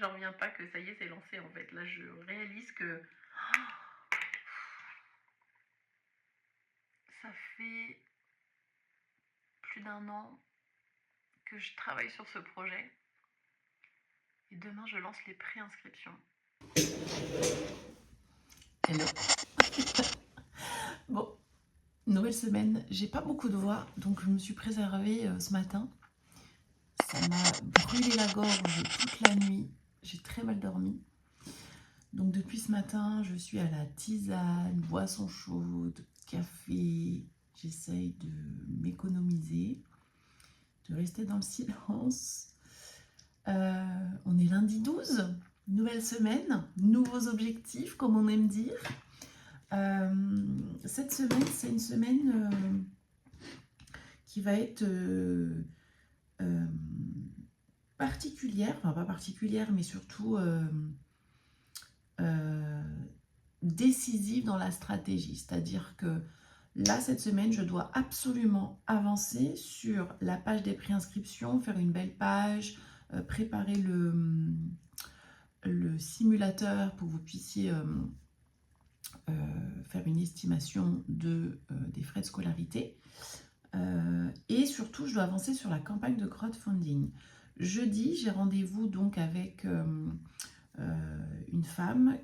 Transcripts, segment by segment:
J'en reviens pas que ça y est, c'est lancé en fait. Là, je réalise que ça fait plus d'un an que je travaille sur ce projet. Et demain, je lance les préinscriptions. Hello. Bon, nouvelle semaine. J'ai pas beaucoup de voix, donc je me suis préservée ce matin. Ça m'a brûlé la gorge toute la nuit. J'ai très mal dormi. Donc depuis ce matin, je suis à la tisane, boisson chaude, café. J'essaye de m'économiser, de rester dans le silence. On est lundi 12, nouvelle semaine, nouveaux objectifs, comme on aime dire. Cette semaine, c'est une semaine qui va être particulière, enfin pas particulière, mais surtout décisive dans la stratégie. C'est-à-dire que là, cette semaine, je dois absolument avancer sur la page des préinscriptions, faire une belle page, préparer le simulateur pour que vous puissiez faire une estimation des frais de scolarité. Et surtout, je dois avancer sur la campagne de crowdfunding. Jeudi, j'ai rendez-vous donc avec une femme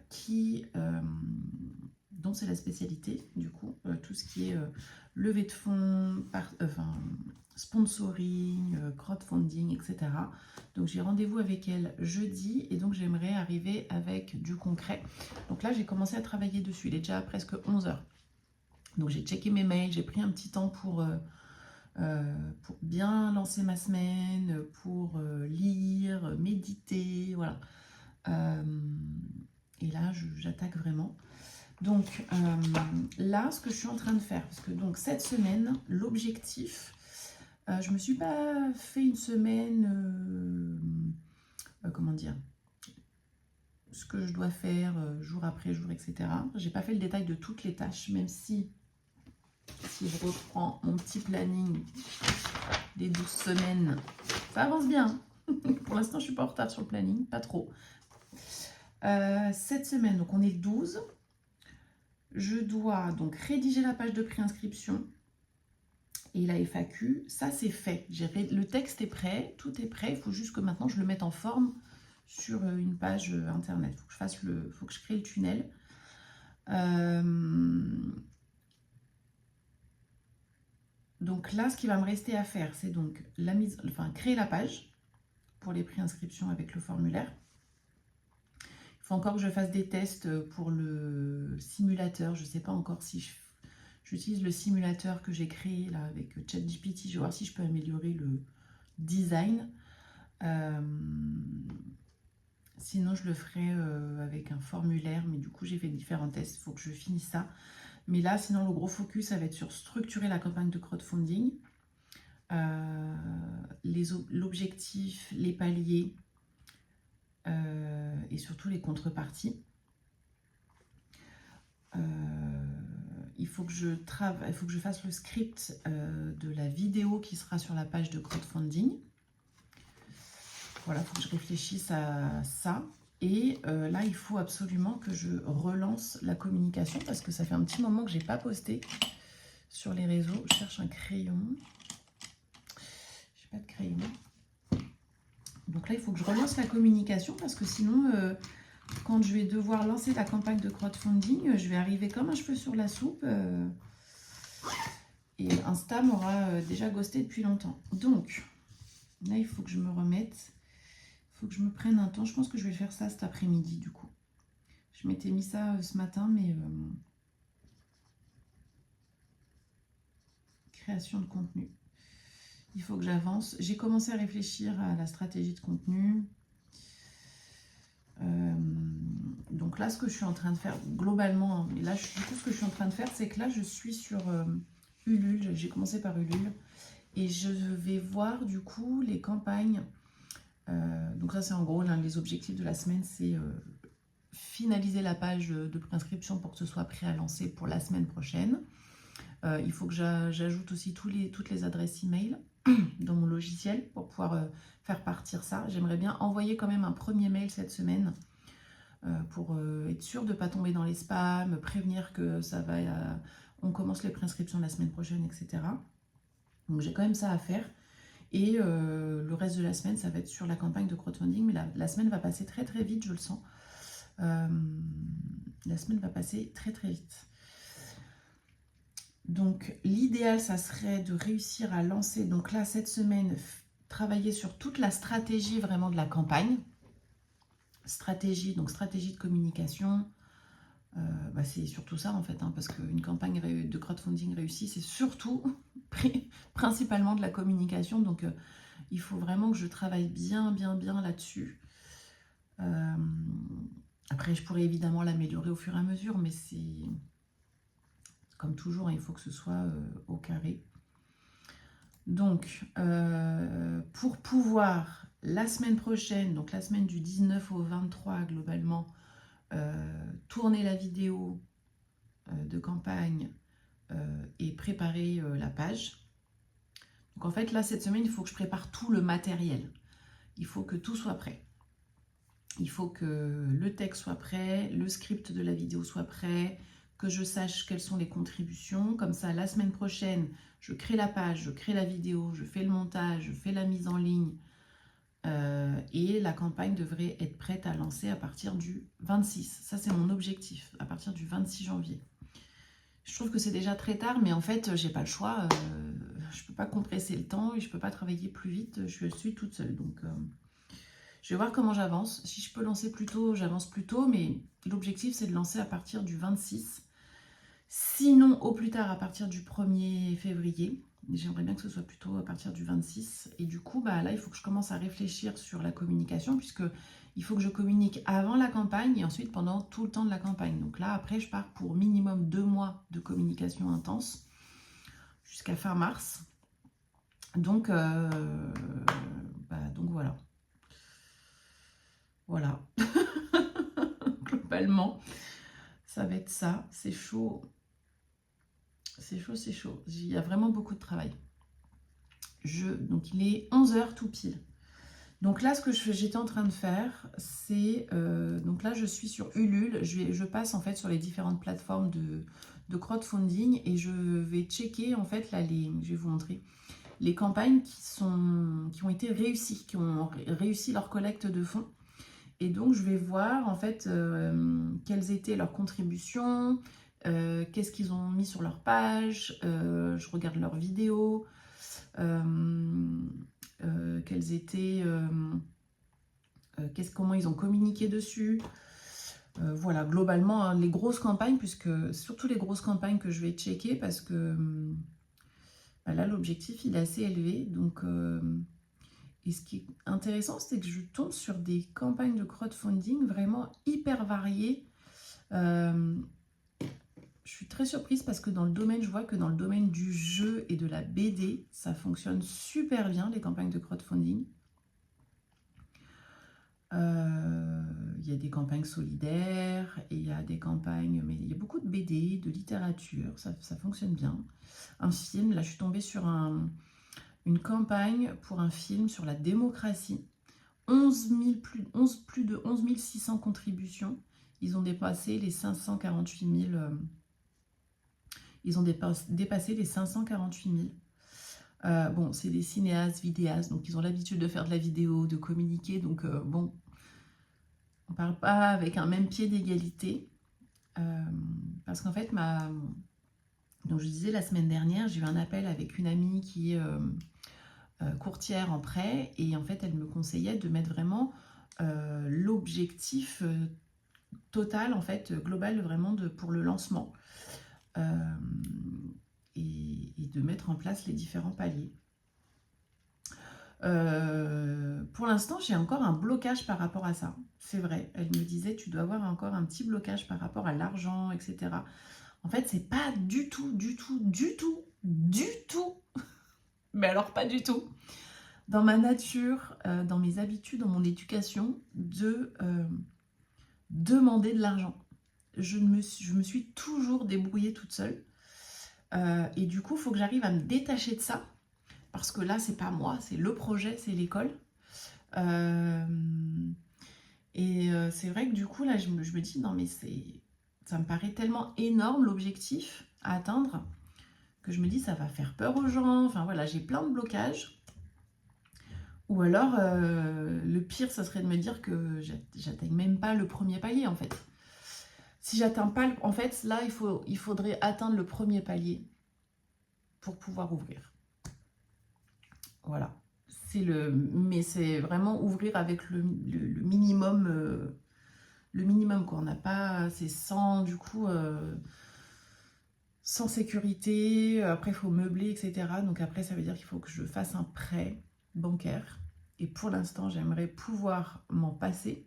dont c'est la spécialité, du coup, tout ce qui est levée de fonds, sponsoring, crowdfunding, etc. Donc j'ai rendez-vous avec elle jeudi et donc j'aimerais arriver avec du concret. Donc là, j'ai commencé à travailler dessus. Il est déjà presque 11h. Donc j'ai checké mes mails, j'ai pris un petit temps pour bien lancer ma semaine, pour lire, méditer, voilà. Et là, j'attaque vraiment. Donc là, ce que je suis en train de faire, parce que donc cette semaine, l'objectif, je me suis pas fait une semaine, comment dire, ce que je dois faire jour après jour, etc. J'ai pas fait le détail de toutes les tâches, même si je reprends mon petit planning des 12 semaines, ça avance bien. Pour l'instant, je suis pas en retard sur le planning, pas trop. Cette semaine, donc on est le 12. Je dois donc rédiger la page de préinscription et la FAQ. Ça, c'est fait. Le texte est prêt, tout est prêt. Il faut juste que maintenant, je le mette en forme sur une page internet. Il faut que je crée le tunnel. Donc là, ce qui va me rester à faire, c'est donc créer la page pour les préinscriptions avec le formulaire. Il faut encore que je fasse des tests pour le simulateur. Je ne sais pas encore si j'utilise le simulateur que j'ai créé là avec ChatGPT. Je vais voir si je peux améliorer le design. Sinon, je le ferai avec un formulaire. Mais du coup, j'ai fait différents tests. Il faut que je finisse ça. Mais là, sinon, le gros focus, ça va être sur structurer la campagne de crowdfunding. L'objectif, les paliers et surtout les contreparties. Il faut que je fasse le script de la vidéo qui sera sur la page de crowdfunding. Voilà, il faut que je réfléchisse à ça. Et là, il faut absolument que je relance la communication parce que ça fait un petit moment que je n'ai pas posté sur les réseaux. Je cherche un crayon. Je n'ai pas de crayon. Donc là, il faut que je relance la communication parce que sinon, quand je vais devoir lancer la campagne de crowdfunding, je vais arriver comme un cheveu sur la soupe. Et Insta m'aura déjà ghosté depuis longtemps. Donc, là, il faut que je me remette. Il faut que je me prenne un temps. Je pense que je vais faire ça cet après-midi, du coup. Je m'étais mis ça ce matin, mais... création de contenu. Il faut que j'avance. J'ai commencé à réfléchir à la stratégie de contenu. Donc là, ce que je suis en train de faire, globalement, hein, et là, du coup, ce que je suis en train de faire, c'est que là, je suis sur Ulule. J'ai commencé par Ulule. Et je vais voir, du coup, les campagnes. Donc ça, c'est en gros, l'un des objectifs de la semaine, c'est finaliser la page de préinscription pour que ce soit prêt à lancer pour la semaine prochaine. Il faut que j'ajoute aussi toutes les adresses email dans mon logiciel pour pouvoir faire partir ça. J'aimerais bien envoyer quand même un premier mail cette semaine pour être sûr de ne pas tomber dans les spams, prévenir que ça va, on commence les préinscriptions la semaine prochaine, etc. Donc j'ai quand même ça à faire. Et le reste de la semaine, ça va être sur la campagne de crowdfunding, mais la semaine va passer très très vite, je le sens. La semaine va passer très très vite. Donc l'idéal, ça serait de réussir à lancer, donc là, cette semaine, travailler sur toute la stratégie vraiment de la campagne. Stratégie, donc stratégie de communication, c'est surtout ça en fait, hein, parce qu'une campagne de crowdfunding réussie, c'est surtout principalement de la communication, donc il faut vraiment que je travaille bien là-dessus. Après, je pourrais évidemment l'améliorer au fur et à mesure, mais c'est comme toujours, il faut que ce soit au carré. Donc, pour pouvoir, la semaine prochaine, donc la semaine du 19 au 23 globalement, tourner la vidéo de campagne et préparer la page. Donc en fait, là, cette semaine, il faut que je prépare tout le matériel. Il faut que tout soit prêt. Il faut que le texte soit prêt, le script de la vidéo soit prêt, que je sache quelles sont les contributions. Comme ça, la semaine prochaine, je crée la page, je crée la vidéo, je fais le montage, je fais la mise en ligne. Et la campagne devrait être prête à lancer à partir du 26. Ça, c'est mon objectif, à partir du 26 janvier. Je trouve que c'est déjà très tard, mais en fait, j'ai pas le choix. Je peux pas compresser le temps et je peux pas travailler plus vite. Je suis toute seule, donc... je vais voir comment j'avance. Si je peux lancer plus tôt, j'avance plus tôt, mais l'objectif, c'est de lancer à partir du 26. Sinon, au plus tard, à partir du 1er février. J'aimerais bien que ce soit plutôt à partir du 26. Et du coup, là, il faut que je commence à réfléchir sur la communication, puisqu'il faut que je communique avant la campagne et ensuite pendant tout le temps de la campagne. Donc là, après, je pars pour minimum 2 mois de communication intense, jusqu'à fin mars. Donc voilà. Voilà. Globalement, ça va être ça. C'est chaud. C'est chaud, c'est chaud. Il y a vraiment beaucoup de travail. Donc il est 11h tout pile. Donc là, ce que j'étais en train de faire, c'est... donc là, je suis sur Ulule. Je passe en fait sur les différentes plateformes de crowdfunding et je vais checker en fait, là, je vais vous montrer, les campagnes qui ont été réussies, qui ont réussi leur collecte de fonds. Et donc, je vais voir en fait quelles étaient leurs contributions, qu'est-ce qu'ils ont mis sur leur page, je regarde leurs vidéos, quelles étaient, comment ils ont communiqué dessus. Voilà, globalement, hein, les grosses campagnes, surtout les grosses campagnes que je vais checker, parce que là, l'objectif, il est assez élevé. Donc, et ce qui est intéressant, c'est que je tombe sur des campagnes de crowdfunding vraiment hyper variées. Je suis très surprise parce que je vois que dans le domaine du jeu et de la BD, ça fonctionne super bien, les campagnes de crowdfunding. Il y a des campagnes solidaires, et il y a des campagnes, mais il y a beaucoup de BD, de littérature, ça fonctionne bien. Un film, là je suis tombée sur une campagne pour un film sur la démocratie. Plus de 11 600 contributions. Ils ont dépassé les 548 000. Ils ont dépassé les 548 000. Bon, c'est des cinéastes, vidéastes, donc ils ont l'habitude de faire de la vidéo, de communiquer. Donc bon, on ne parle pas avec un même pied d'égalité. Parce qu'en fait, donc je disais la semaine dernière, j'ai eu un appel avec une amie qui est courtière en prêt, et en fait elle me conseillait de mettre vraiment l'objectif total, en fait global, vraiment pour le lancement, et de mettre en place les différents paliers. Pour l'instant, j'ai encore un blocage par rapport à ça. C'est vrai, elle me disait, tu dois avoir encore un petit blocage par rapport à l'argent, etc. En fait, c'est pas du tout, mais alors pas du tout, dans ma nature, dans mes habitudes, dans mon éducation, de demander de l'argent. Je me suis toujours débrouillée toute seule. Et du coup, il faut que j'arrive à me détacher de ça. parce que là, c'est pas moi, c'est le projet, c'est l'école. C'est vrai que du coup, là, je me dis, non, mais ça me paraît tellement énorme l'objectif à atteindre que je me dis, ça va faire peur aux gens. Enfin voilà, j'ai plein de blocages. Ou alors, le pire, ça serait de me dire que j'atteigne même pas le premier palier, en fait. Si j'atteins pas, en fait, là, il faudrait atteindre le premier palier pour pouvoir ouvrir. Voilà. Mais c'est vraiment ouvrir avec le minimum, quoi. On n'a pas, c'est sans, du coup, sans sécurité. Après, il faut meubler, etc. Donc après, ça veut dire qu'il faut que je fasse un prêt bancaire. Et pour l'instant, j'aimerais pouvoir m'en passer.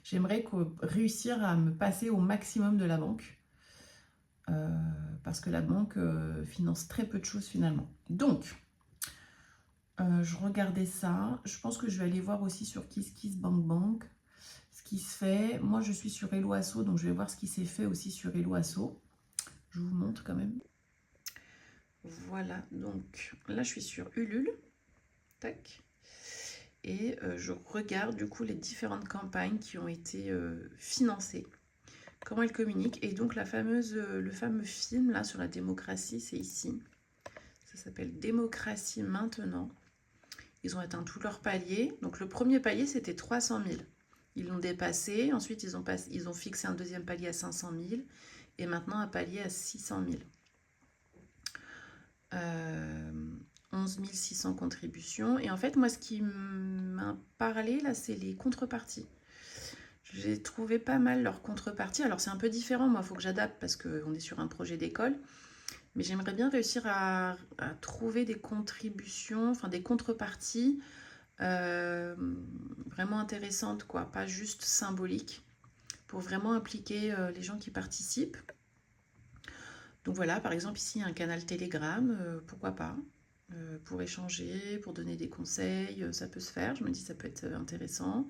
J'aimerais réussir à me passer au maximum de la banque. Parce que la banque finance très peu de choses finalement. Donc, je regardais ça. Je pense que je vais aller voir aussi sur KissKissBankBank ce qui se fait. Moi, je suis sur Hello Asso, donc je vais voir ce qui s'est fait aussi sur Hello Asso. Je vous montre quand même. Voilà, donc là, je suis sur Ulule. Tac. Et je regarde du coup les différentes campagnes qui ont été financées. Comment elles communiquent. Et donc le fameux film là sur la démocratie, c'est ici. Ça s'appelle Démocratie maintenant. Ils ont atteint tous leurs paliers. Donc le premier palier, c'était 300 000. Ils l'ont dépassé. Ensuite, ils ont fixé un deuxième palier à 500 000. Et maintenant, un palier à 600 000. 11 600 contributions. Et en fait, moi, ce qui m'a parlé, là, c'est les contreparties. J'ai trouvé pas mal leurs contreparties. Alors, c'est un peu différent. Moi, il faut que j'adapte parce qu'on est sur un projet d'école. Mais j'aimerais bien réussir à trouver des contributions, enfin des contreparties vraiment intéressantes, quoi. Pas juste symboliques, pour vraiment impliquer les gens qui participent. Donc voilà, par exemple, ici, un canal Telegram, pourquoi pas, pour échanger, pour donner des conseils, ça peut se faire. Je me dis, ça peut être intéressant.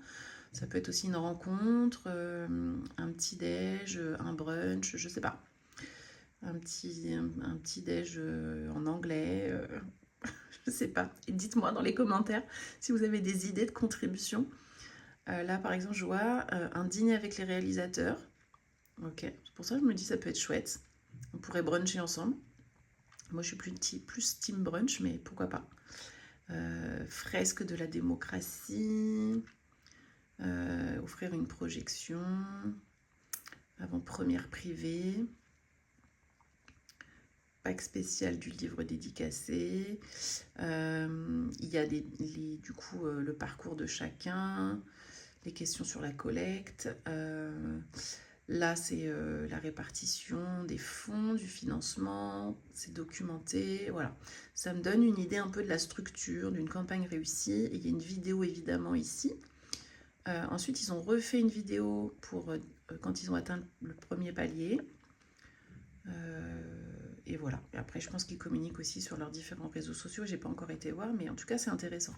Ça peut être aussi une rencontre, un petit déj, un brunch, je sais pas. Un petit déj en anglais, je sais pas. Et dites-moi dans les commentaires si vous avez des idées de contribution. Là, par exemple, je vois un dîner avec les réalisateurs. Ok, c'est pour ça que je me dis ça peut être chouette. On pourrait bruncher ensemble. Moi, je suis plus team brunch, mais pourquoi pas. Fresque de la démocratie. Offrir une projection. Avant-première privée. Pack spécial du livre dédicacé. Il y a du coup le parcours de chacun. Les questions sur la collecte. Là, c'est la répartition des fonds, du financement, c'est documenté, voilà. Ça me donne une idée un peu de la structure d'une campagne réussie. Et il y a une vidéo évidemment ici. Ensuite, ils ont refait une vidéo pour quand ils ont atteint le premier palier. Et voilà. Et après, je pense qu'ils communiquent aussi sur leurs différents réseaux sociaux. J'ai pas encore été voir, mais en tout cas, c'est intéressant.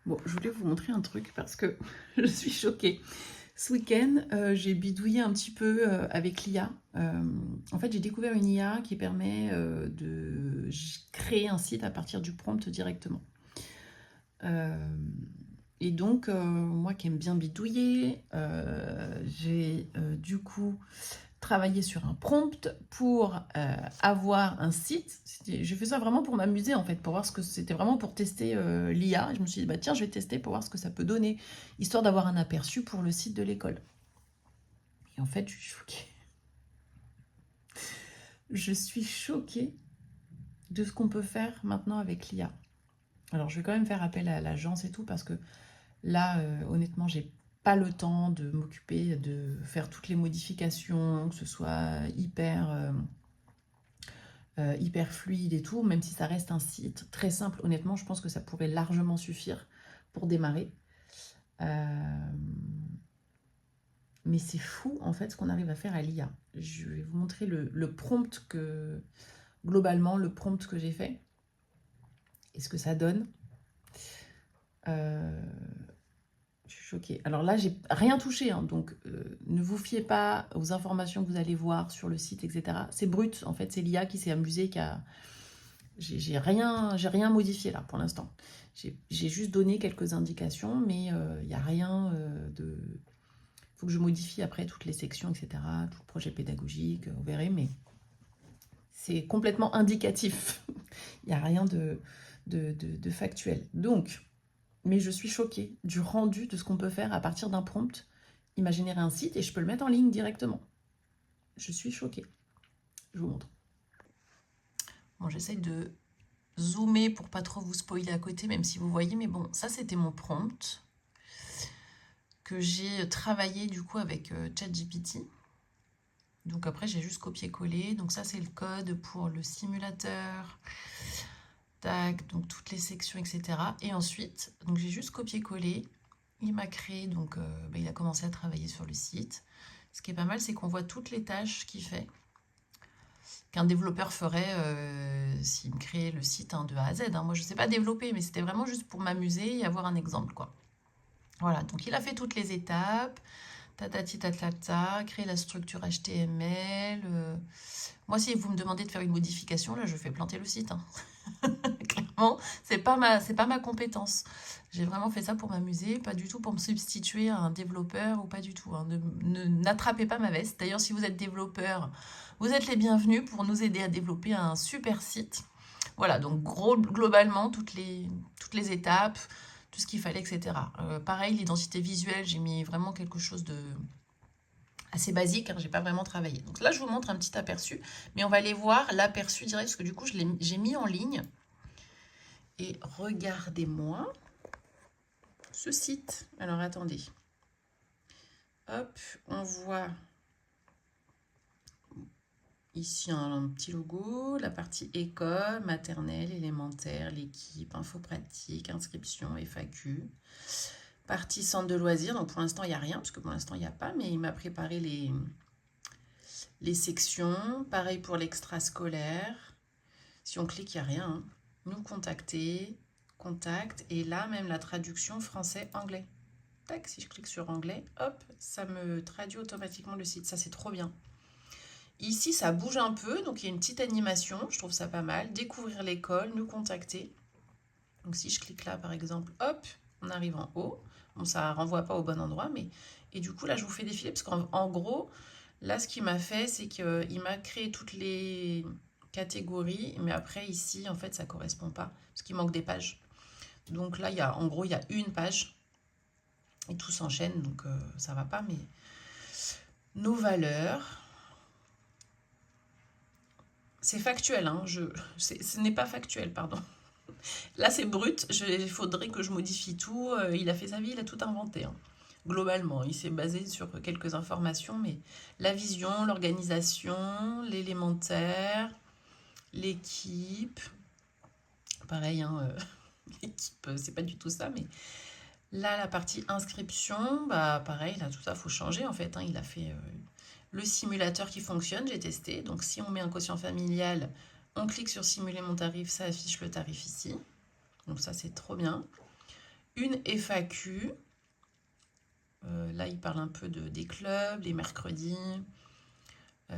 Bon, je voulais vous montrer un truc parce que je suis choquée. Ce week-end, j'ai bidouillé un petit peu avec l'IA. En fait, j'ai découvert une IA qui permet de créer un site à partir du prompt directement. Et donc, moi qui aime bien bidouiller, j'ai du coup travaillé sur un prompt pour avoir un site. J'ai fait ça vraiment pour m'amuser en fait, pour voir ce que c'était, vraiment pour tester l'IA. Je me suis dit, bah tiens, je vais tester pour voir ce que ça peut donner, histoire d'avoir un aperçu pour le site de l'école. Et en fait, je suis choquée. Je suis choquée de ce qu'on peut faire maintenant avec l'IA. Alors, je vais quand même faire appel à l'agence et tout, parce que là, honnêtement, j'ai pas le temps de m'occuper de faire toutes les modifications, que ce soit hyper fluide et tout, même si ça reste un site très simple. Honnêtement, je pense que ça pourrait largement suffire pour démarrer. Mais c'est fou, en fait, ce qu'on arrive à faire à l'IA. Je vais vous montrer le prompt globalement, le prompt que j'ai fait. Et ce que ça donne. Je suis choquée. Alors là, j'ai rien touché, hein, donc ne vous fiez pas aux informations que vous allez voir sur le site, etc. C'est brut, en fait, c'est l'IA qui s'est amusée, qui a J'ai rien modifié là pour l'instant. J'ai juste donné quelques indications, mais il n'y a rien de... Il faut que je modifie après toutes les sections, etc. Tout le projet pédagogique, vous verrez, mais c'est complètement indicatif. Il n'y a rien de factuel. Donc, mais je suis choquée du rendu de ce qu'on peut faire à partir d'un prompt. Il m'a généré un site et je peux le mettre en ligne directement. Je suis choquée. Je vous montre. Bon, j'essaye de zoomer pour pas trop vous spoiler à côté, même si vous voyez, mais bon, ça c'était mon prompt que j'ai travaillé du coup avec ChatGPT. Donc après, j'ai juste copié-collé. Donc ça, c'est le code pour le simulateur. Tac, donc toutes les sections, etc. Et ensuite, donc j'ai juste copié-collé. Il m'a créé, donc il a commencé à travailler sur le site. Ce qui est pas mal, c'est qu'on voit toutes les tâches qu'il fait, qu'un développeur ferait s'il me créait le site de A à Z. Hein. Moi, je ne sais pas développer, mais c'était vraiment juste pour m'amuser et avoir un exemple, quoi. Voilà, donc il a fait toutes les étapes. Tatati tatata, créer la structure HTML. Moi, si vous me demandez de faire une modification, là, je fais planter le site. Hein. Clairement, c'est pas ma compétence. J'ai vraiment fait ça pour m'amuser, pas du tout pour me substituer à un développeur ou pas du tout. Hein. N'attrapez pas ma veste. D'ailleurs, si vous êtes développeur, vous êtes les bienvenus pour nous aider à développer un super site. Voilà, donc globalement, toutes les étapes, tout ce qu'il fallait, etc. Pareil, l'identité visuelle, j'ai mis vraiment quelque chose de assez basique, hein, j'ai pas vraiment travaillé. Donc là, je vous montre un petit aperçu, mais on va aller voir l'aperçu direct, parce que du coup, j'ai mis en ligne. Et regardez-moi ce site. Alors, attendez. Hop, on voit ici un petit logo, la partie école, maternelle, élémentaire, l'équipe, info pratique, inscription, FAQ. Partie centre de loisirs, donc pour l'instant, il n'y a rien, parce que pour l'instant, il n'y a pas, mais il m'a préparé les sections. Pareil pour l'extrascolaire. Si on clique, il n'y a rien. Hein. Nous contacter, contact, et là, même la traduction français-anglais. Tac, si je clique sur anglais, hop, ça me traduit automatiquement le site. Ça, c'est trop bien. Ici, ça bouge un peu, donc il y a une petite animation, je trouve ça pas mal. Découvrir l'école, nous contacter. Donc si je clique là, par exemple, hop, on arrive en haut. Bon, ça renvoie pas au bon endroit, mais... Et du coup, là, je vous fais défiler, parce qu'en gros, là, ce qu'il m'a fait, c'est qu'il m'a créé toutes les catégories, mais après, ici, en fait, ça correspond pas, parce qu'il manque des pages. Donc là, en gros, il y a une page, et tout s'enchaîne, donc ça va pas, mais... Nos valeurs... C'est factuel, hein, ce n'est pas factuel, pardon. Là, c'est brut, il faudrait que je modifie tout. Il a fait sa vie, il a tout inventé. Hein. Globalement, il s'est basé sur quelques informations, mais la vision, l'organisation, l'élémentaire, l'équipe, pareil, hein, l'équipe, c'est pas du tout ça, mais là, la partie inscription, bah pareil, là, tout ça, faut changer en fait. Hein. Il a fait le simulateur qui fonctionne, j'ai testé. Donc, si on met un quotient familial, on clique sur simuler mon tarif, ça affiche le tarif ici. Donc ça, c'est trop bien. Une FAQ. Là, il parle un peu des clubs, les mercredis,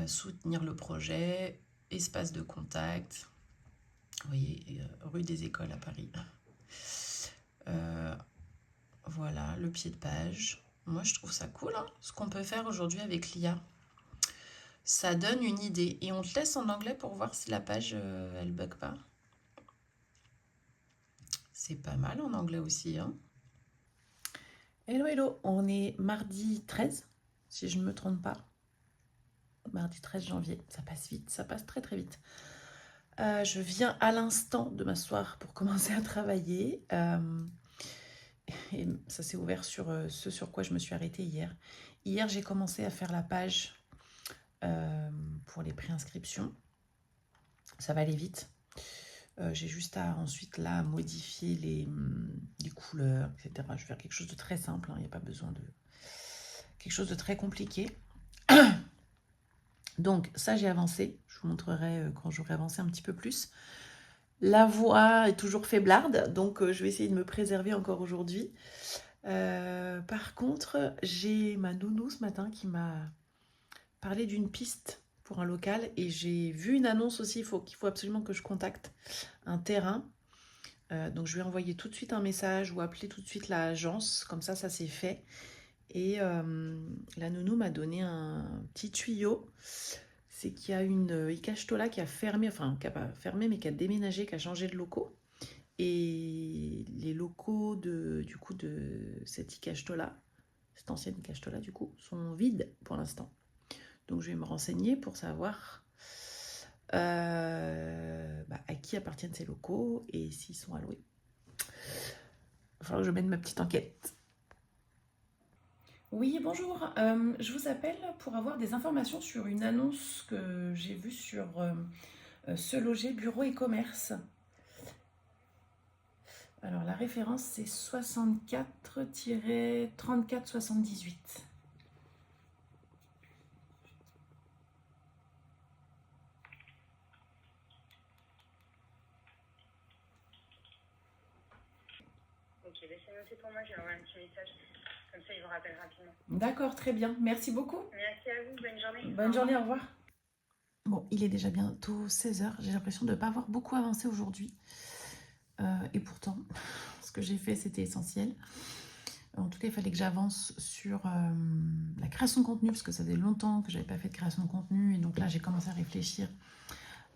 soutenir le projet, espace de contact. Vous voyez, rue des Écoles à Paris. Voilà, le pied de page. Moi, je trouve ça cool, hein, ce qu'on peut faire aujourd'hui avec l'IA. Ça donne une idée. Et on te laisse en anglais pour voir si la page, elle bug pas. C'est pas mal en anglais aussi, hein. Hello, hello. On est mardi 13, si je ne me trompe pas. Mardi 13 janvier. Ça passe vite, ça passe très très vite. Je viens à l'instant de m'asseoir pour commencer à travailler. Et ça s'est ouvert sur ce sur quoi je me suis arrêtée hier. Hier, j'ai commencé à faire la page pour les préinscriptions. Ça va aller vite. J'ai juste à ensuite là modifier les couleurs, etc. Je vais faire quelque chose de très simple. Il n'y a pas besoin de quelque chose de très compliqué. Donc ça, j'ai avancé. Je vous montrerai quand j'aurai avancé un petit peu plus. La voix est toujours faiblarde, donc je vais essayer de me préserver encore aujourd'hui. Par contre, j'ai ma nounou ce matin qui m'a parlé d'une piste pour un local. Et j'ai vu une annonce aussi, qu'il faut absolument que je contacte un terrain. Donc je vais envoyer tout de suite un message ou appeler tout de suite l'agence. Comme ça c'est fait. Et la nounou m'a donné un petit tuyau. C'est qu'il y a une Ikastola qui a fermé, enfin qui n'a pas fermé, mais qui a déménagé, qui a changé de locaux. Et les locaux de cette Ikastola, cette ancienne Ikastola du coup, sont vides pour l'instant. Donc je vais me renseigner pour savoir à qui appartiennent ces locaux et s'ils sont alloués. Il va falloir que je mène ma petite enquête. Oui, bonjour. Je vous appelle pour avoir des informations sur une annonce que j'ai vue sur Se Loger Bureau et Commerce. Alors la référence c'est 64-3478. Ok, c'est noté pour moi, je vais envoyer un petit message. Comme ça, ils vous rappellent rapidement. D'accord, très bien. Merci beaucoup. Merci à vous, bonne journée. Bonne journée, au revoir. Bon, il est déjà bientôt 16 h. J'ai l'impression de ne pas avoir beaucoup avancé aujourd'hui. Et pourtant, ce que j'ai fait, c'était essentiel. En tout cas, il fallait que j'avance sur la création de contenu, parce que ça faisait longtemps que je n'avais pas fait de création de contenu. Et donc là, j'ai commencé à réfléchir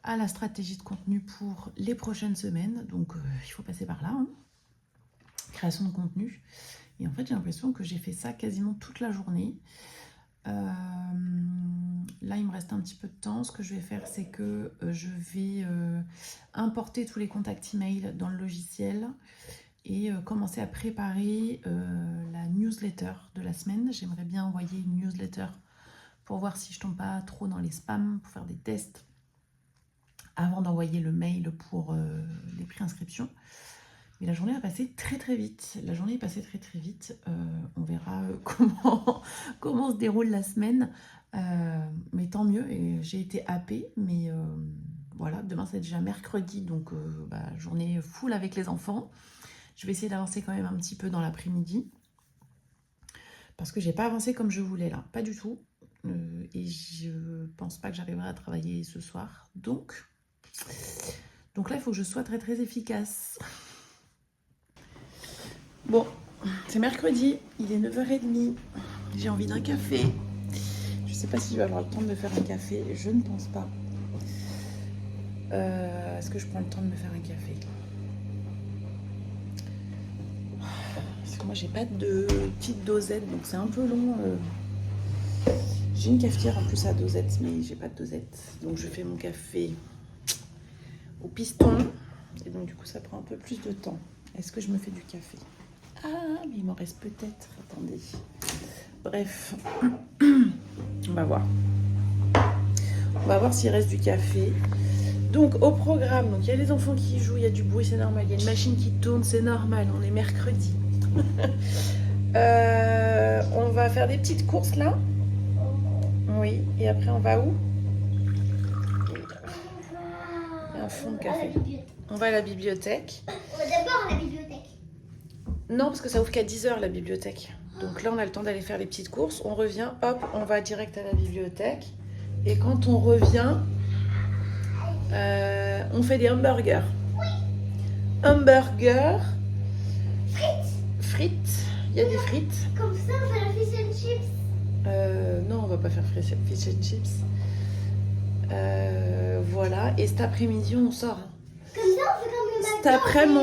à la stratégie de contenu pour les prochaines semaines. Donc, il faut passer par là. Hein. Création de contenu. Et en fait, j'ai l'impression que j'ai fait ça quasiment toute la journée. Là, il me reste un petit peu de temps. Ce que je vais faire, c'est que je vais importer tous les contacts email dans le logiciel et commencer à préparer la newsletter de la semaine. J'aimerais bien envoyer une newsletter pour voir si je tombe pas trop dans les spams, pour faire des tests avant d'envoyer le mail pour les préinscriptions. Mais la journée a passé très très vite. La journée est passée très très vite. On verra comment se déroule la semaine. Mais tant mieux. Et j'ai été happée. Mais voilà, demain c'est déjà mercredi. Donc journée full avec les enfants. Je vais essayer d'avancer quand même un petit peu dans l'après-midi. Parce que j'ai pas avancé comme je voulais là. Pas du tout. Et je pense pas que j'arriverai à travailler ce soir. Donc là, il faut que je sois très très efficace. Bon, c'est mercredi, il est 9 h 30, j'ai envie d'un café. Je sais pas si je vais avoir le temps de me faire un café, je ne pense pas. Est-ce que je prends le temps de me faire un café? Parce que moi j'ai pas de petite dosette, donc c'est un peu long. J'ai une cafetière en plus à dosette, mais j'ai pas de dosette. Donc je fais mon café au piston, et donc du coup ça prend un peu plus de temps. Est-ce que je me fais du café? Ah, mais il m'en reste peut-être. Attendez. Bref. On va voir. On va voir s'il reste du café. Donc, au programme, il y a les enfants qui jouent, il y a du bruit, c'est normal. Il y a une machine qui tourne, c'est normal. On est mercredi. On va faire des petites courses là. Oui. Et après, on va où? Il y a un fond de café. On va à la bibliothèque. On va d'abord à la bibliothèque. Non, parce que ça ouvre qu'à 10 h la bibliothèque. Donc là, on a le temps d'aller faire les petites courses. On revient, hop, on va direct à la bibliothèque. Et quand on revient, on fait des hamburgers. Oui. Hamburgers. Frites. Il y a des frites. Comme ça, on fait la fish and chips. Non, on va pas faire fish and chips. Voilà. Et cet après-midi, on sort. Comme ça, on fait comme le McDo. Cet après-midi,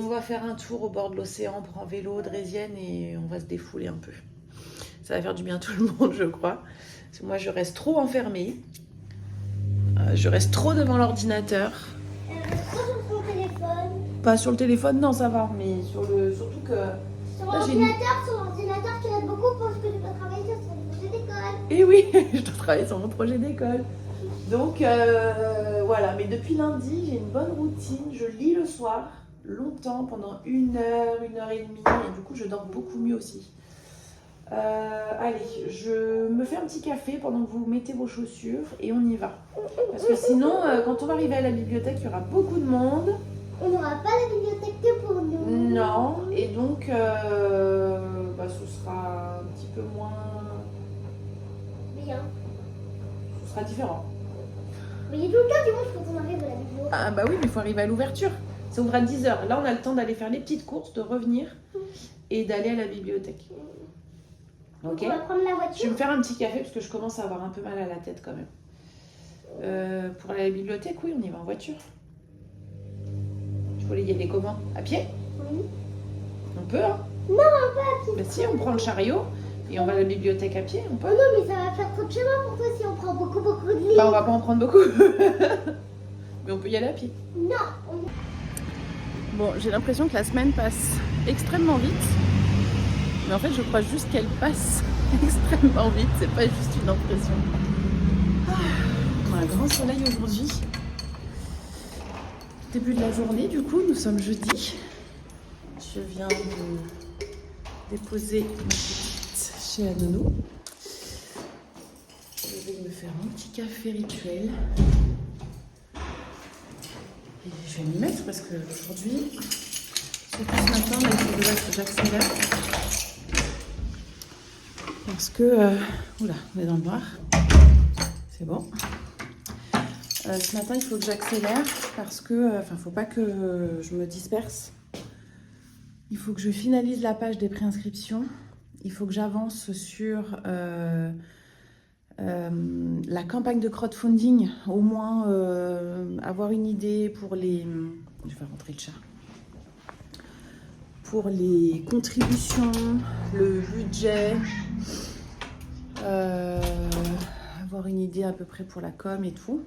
on va faire un tour au bord de l'océan pour un vélo draisienne et on va se défouler un peu. Ça va faire du bien à tout le monde, je crois. Parce que moi, je reste trop enfermée. Je reste trop devant l'ordinateur. Trop sur son téléphone. Pas sur le téléphone, non, ça va. Mais surtout que... Sur l'ordinateur, tu l'aides beaucoup parce que tu dois travailler sur ton projet d'école. Et oui, je dois travailler sur mon projet d'école. Donc, voilà. Mais depuis lundi, j'ai une bonne routine. Je lis le soir, longtemps, pendant 1 heure, 1 heure et demie. Et du coup, je dors beaucoup mieux aussi. Allez, je me fais un petit café pendant que vous mettez vos chaussures et on y va. Parce que sinon, quand on va arriver à la bibliothèque, il y aura beaucoup de monde. On n'aura pas la bibliothèque que pour nous. Non, et donc ce sera un petit peu moins... Bien. Ce ce sera différent. Mais il y a tout le temps dimanche quand on arrive à la vidéo. Ah bah oui, mais il faut arriver à l'ouverture. Ça ouvre à 10h. Là, on a le temps d'aller faire les petites courses, de revenir et d'aller à la bibliothèque. Ok. On va prendre la Je vais voiture. me faire un petit café parce que je commence à avoir un peu mal à la tête quand même. Pour aller à la bibliothèque, oui, on y va en voiture. Je voulais y aller comment? À pied? Oui. On peut, hein? Non, pas à pied. Bah si, on prend le chariot et on va à la bibliothèque à pied, on peut. Oh non, mais ça va faire trop de chemin pour toi si on prend beaucoup de livres. Bah on va pas en prendre beaucoup. Mais on peut y aller à pied. Non. Bon, j'ai l'impression que la semaine passe extrêmement vite. Mais en fait, je crois juste qu'elle passe extrêmement vite. C'est pas juste une impression. On a un grand soleil aujourd'hui. Début de la journée, du coup, nous sommes jeudi. Je viens de déposer ma petite chez Anono. Je vais me faire mon petit café rituel. Et je vais m'y mettre parce que aujourd'hui, surtout ce matin, là, il faut que j'accélère. Parce que... oula, on est dans le noir. C'est bon. Ce matin, il faut que j'accélère parce que... Enfin, faut pas que je me disperse. Il faut que je finalise la page des préinscriptions. Il faut que j'avance sur la campagne de crowdfunding. Au moins, avoir une idée pour les... Je vais rentrer le chat. Pour les contributions, le budget. Avoir une idée à peu près pour la com et tout.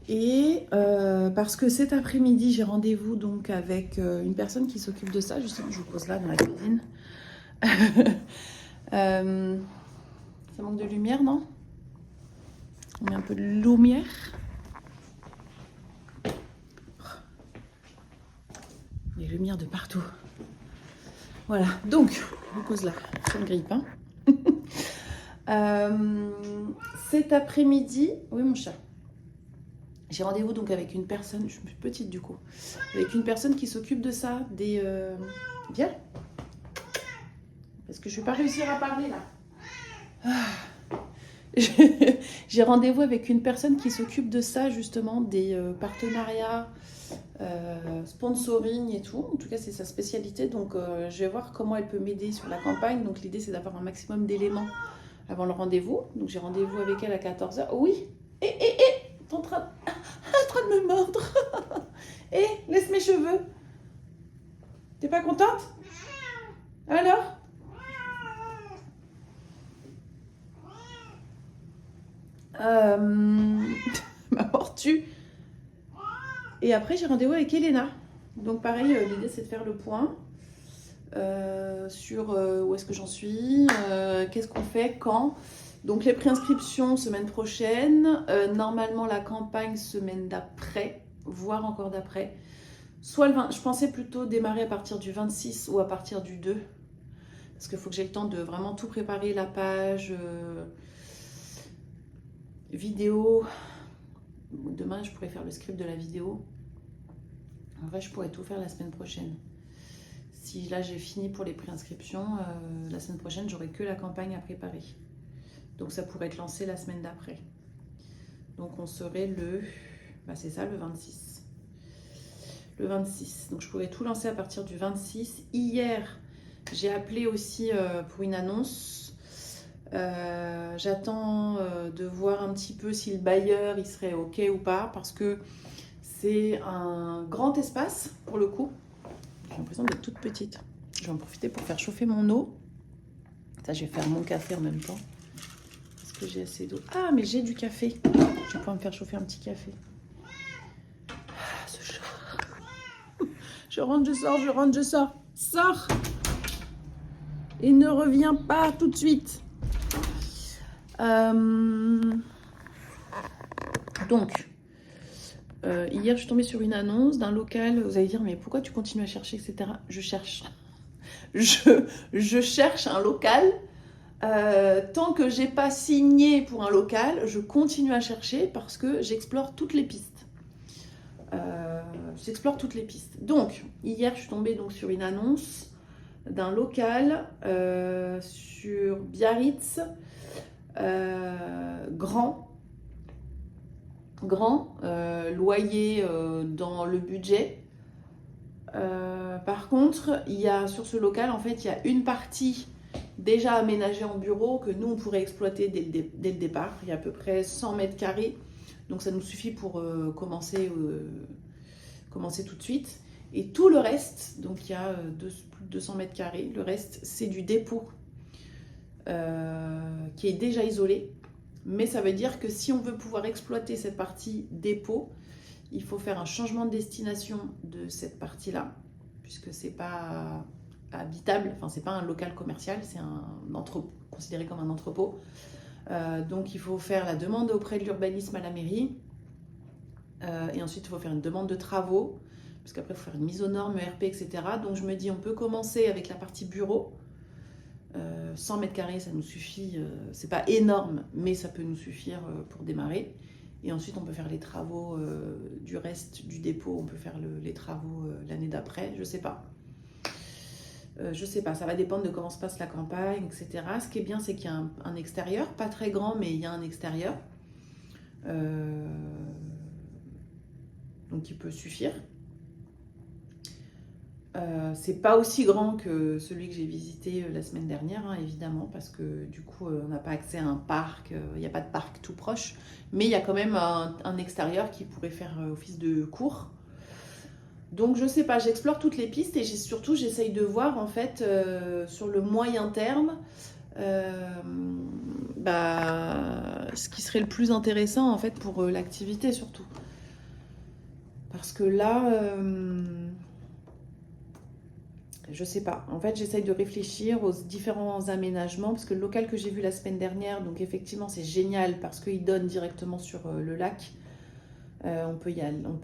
Et parce que cet après-midi, j'ai rendez-vous donc avec une personne qui s'occupe de ça. Justement, je vous pose là dans la cuisine. Ça manque de lumière, non? On met un peu de lumière. Les lumières de partout. Voilà, donc, je vous pose là. Ça me grille pas. Cet après-midi, oui mon chat, j'ai rendez-vous donc avec une personne, je suis petite du coup, avec une personne qui s'occupe de ça, des... Viens. Parce que je ne vais pas réussir à parler là. J'ai rendez-vous avec une personne qui s'occupe de ça justement, des partenariats, sponsoring et tout. En tout cas, c'est sa spécialité. Donc, je vais voir comment elle peut m'aider sur la campagne. Donc, l'idée, c'est d'avoir un maximum d'éléments avant le rendez-vous. Donc, j'ai rendez-vous avec elle à 14h. Oui. T'es en train de me mordre. Laisse mes cheveux. T'es pas contente? Alors? M'apportes-tu? Et après, j'ai rendez-vous avec Elena. Donc, pareil, l'idée, c'est de faire le point sur où est-ce que j'en suis, qu'est-ce qu'on fait, quand. Donc, les préinscriptions, semaine prochaine. Normalement, la campagne, semaine d'après, voire encore d'après. Soit le 20, je pensais plutôt démarrer à partir du 26 ou à partir du 2. Parce qu'il faut que j'ai le temps de vraiment tout préparer, la page... vidéo, demain je pourrais faire le script de la vidéo. En vrai, je pourrais tout faire la semaine prochaine. Si là j'ai fini pour les préinscriptions, la semaine prochaine j'aurai que la campagne à préparer. Donc ça pourrait être lancé la semaine d'après. Donc on serait le... Bah c'est ça, le 26. Le 26. Donc je pourrais tout lancer à partir du 26. Hier, j'ai appelé aussi pour une annonce. J'attends de voir un petit peu si le bailleur il serait ok ou pas, parce que c'est un grand espace pour le coup. J'ai l'impression d'être toute petite. Je vais en profiter pour faire chauffer mon eau. Ça, je vais faire mon café en même temps parce que j'ai assez d'eau. Ah, mais j'ai du café. Je vais pouvoir me faire chauffer un petit café. Ah, ce chat. Je rentre, je sors, je rentre, je sors. Sors et ne reviens pas tout de suite. Donc, hier, je suis tombée sur une annonce d'un local. Vous allez dire, mais pourquoi tu continues à chercher, etc. Je cherche. Je cherche un local. Tant que j'ai pas signé pour un local, je continue à chercher parce que j'explore toutes les pistes. Donc, hier, je suis tombée donc sur une annonce d'un local sur Biarritz. Grand, grand, loyer dans le budget. Par contre, il y a sur ce local, en fait, il y a une partie déjà aménagée en bureau que nous, on pourrait exploiter dès le départ. Il y a à peu près 100 mètres carrés, donc ça nous suffit pour commencer tout de suite. Et tout le reste, donc il y a plus de 200 mètres carrés, le reste, c'est du dépôt qui est déjà isolé. Mais ça veut dire que si on veut pouvoir exploiter cette partie dépôt, il faut faire un changement de destination de cette partie-là, puisque c'est pas habitable, enfin c'est pas un local commercial, c'est un entrepôt, considéré comme un entrepôt. Donc il faut faire la demande auprès de l'urbanisme à la mairie, et ensuite il faut faire une demande de travaux, parce qu'après il faut faire une mise aux normes, ERP, etc. Donc je me dis on peut commencer avec la partie bureau. 100 mètres carrés, ça nous suffit, c'est pas énorme, mais ça peut nous suffire pour démarrer. Et ensuite, on peut faire les travaux du reste du dépôt, on peut faire les travaux l'année d'après, je sais pas. Je sais pas, ça va dépendre de comment se passe la campagne, etc. Ce qui est bien, c'est qu'il y a un extérieur, pas très grand, mais il y a un extérieur. Donc, il peut suffire. C'est pas aussi grand que celui que j'ai visité la semaine dernière, hein, évidemment, parce que du coup, on n'a pas accès à un parc, il n'y a pas de parc tout proche, mais il y a quand même un extérieur qui pourrait faire office de cour. Donc, je sais pas, j'explore toutes les pistes et surtout, j'essaye de voir, en fait, sur le moyen terme, ce qui serait le plus intéressant, en fait, pour l'activité, surtout. Parce que là... je sais pas. En fait, j'essaye de réfléchir aux différents aménagements parce que le local que j'ai vu la semaine dernière, donc effectivement, c'est génial parce qu'il donne directement sur le lac. On peut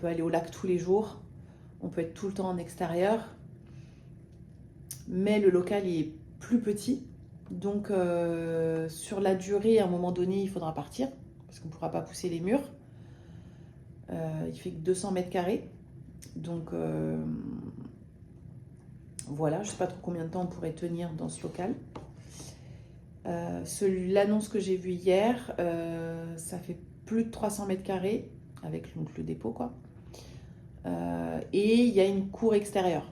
aller au lac tous les jours. On peut être tout le temps en extérieur. Mais le local est plus petit. Donc, sur la durée, à un moment donné, il faudra partir parce qu'on ne pourra pas pousser les murs. Il fait que 200 mètres carrés. Donc... voilà, je ne sais pas trop combien de temps on pourrait tenir dans ce local. L'annonce que j'ai vue hier, ça fait plus de 300 mètres carrés, avec donc, le dépôt, quoi. Et il y a une cour extérieure.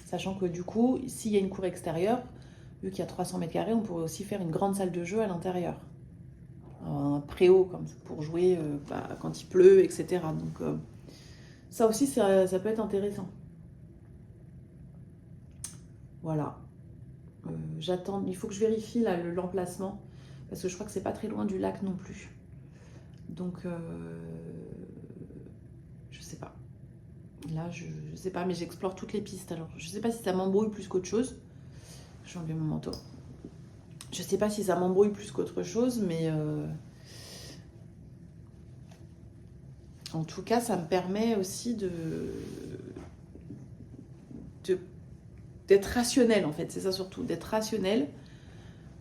Sachant que du coup, s'il y a une cour extérieure, vu qu'il y a 300 mètres carrés, on pourrait aussi faire une grande salle de jeu à l'intérieur. Un préau, comme ça, pour jouer quand il pleut, etc. Donc ça aussi, ça peut être intéressant. Voilà. J'attends. Il faut que je vérifie là l'emplacement parce que je crois que c'est pas très loin du lac non plus. Donc je sais pas. Là je sais pas, mais j'explore toutes les pistes. Alors je sais pas si ça m'embrouille plus qu'autre chose. Je vais enlever mon manteau. Je sais pas si ça m'embrouille plus qu'autre chose, mais en tout cas ça me permet aussi d'être rationnel, en fait, c'est ça surtout, d'être rationnel.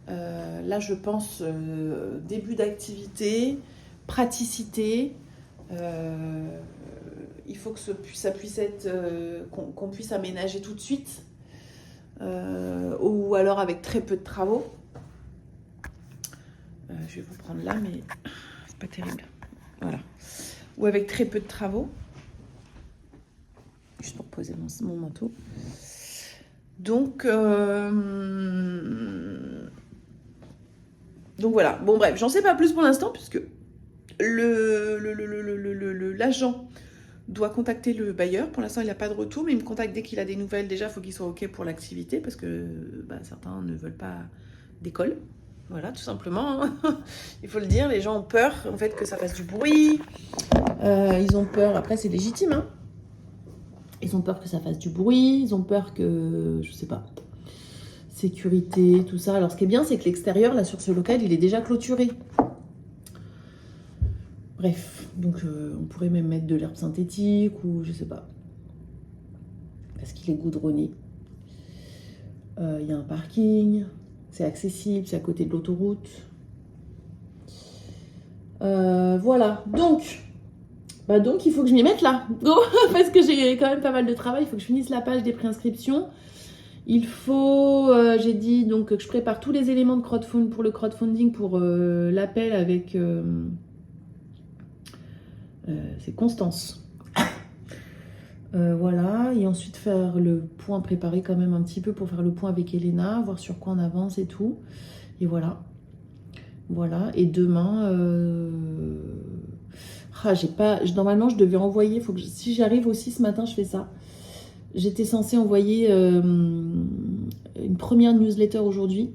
Là, je pense début d'activité, praticité. Il faut que ça puisse être, qu'on puisse aménager tout de suite, ou alors avec très peu de travaux. Je vais vous prendre là, mais c'est pas terrible. Voilà. Ou avec très peu de travaux. Juste pour poser mon manteau. Donc voilà, bon bref, j'en sais pas plus pour l'instant puisque l'agent doit contacter le bailleur. Pour l'instant, il n'a pas de retour, mais il me contacte dès qu'il a des nouvelles. Déjà, il faut qu'il soit OK pour l'activité parce que certains ne veulent pas d'école. Voilà, tout simplement. Hein. Il faut le dire, les gens ont peur en fait que ça fasse du bruit. Ils ont peur, après c'est légitime, hein. Ils ont peur que ça fasse du bruit, ils ont peur que, je sais pas, sécurité, tout ça. Alors, ce qui est bien, c'est que l'extérieur, là, sur ce local, il est déjà clôturé. Bref, donc on pourrait même mettre de l'herbe synthétique ou je sais pas. Parce qu'il est goudronné. Il y a un parking, c'est accessible, c'est à côté de l'autoroute. Voilà, donc il faut que je m'y mette là, parce que j'ai quand même pas mal de travail. Il faut que je finisse la page des préinscriptions. Il faut, j'ai dit donc que je prépare tous les éléments de pour le crowdfunding pour l'appel avec C'est Constance. Voilà, et ensuite faire le point, préparer quand même un petit peu pour faire le point avec Elena, voir sur quoi on avance et tout. Et voilà. Voilà, et demain, normalement je devais envoyer, si j'arrive aussi ce matin, je fais ça. J'étais censée envoyer une première newsletter aujourd'hui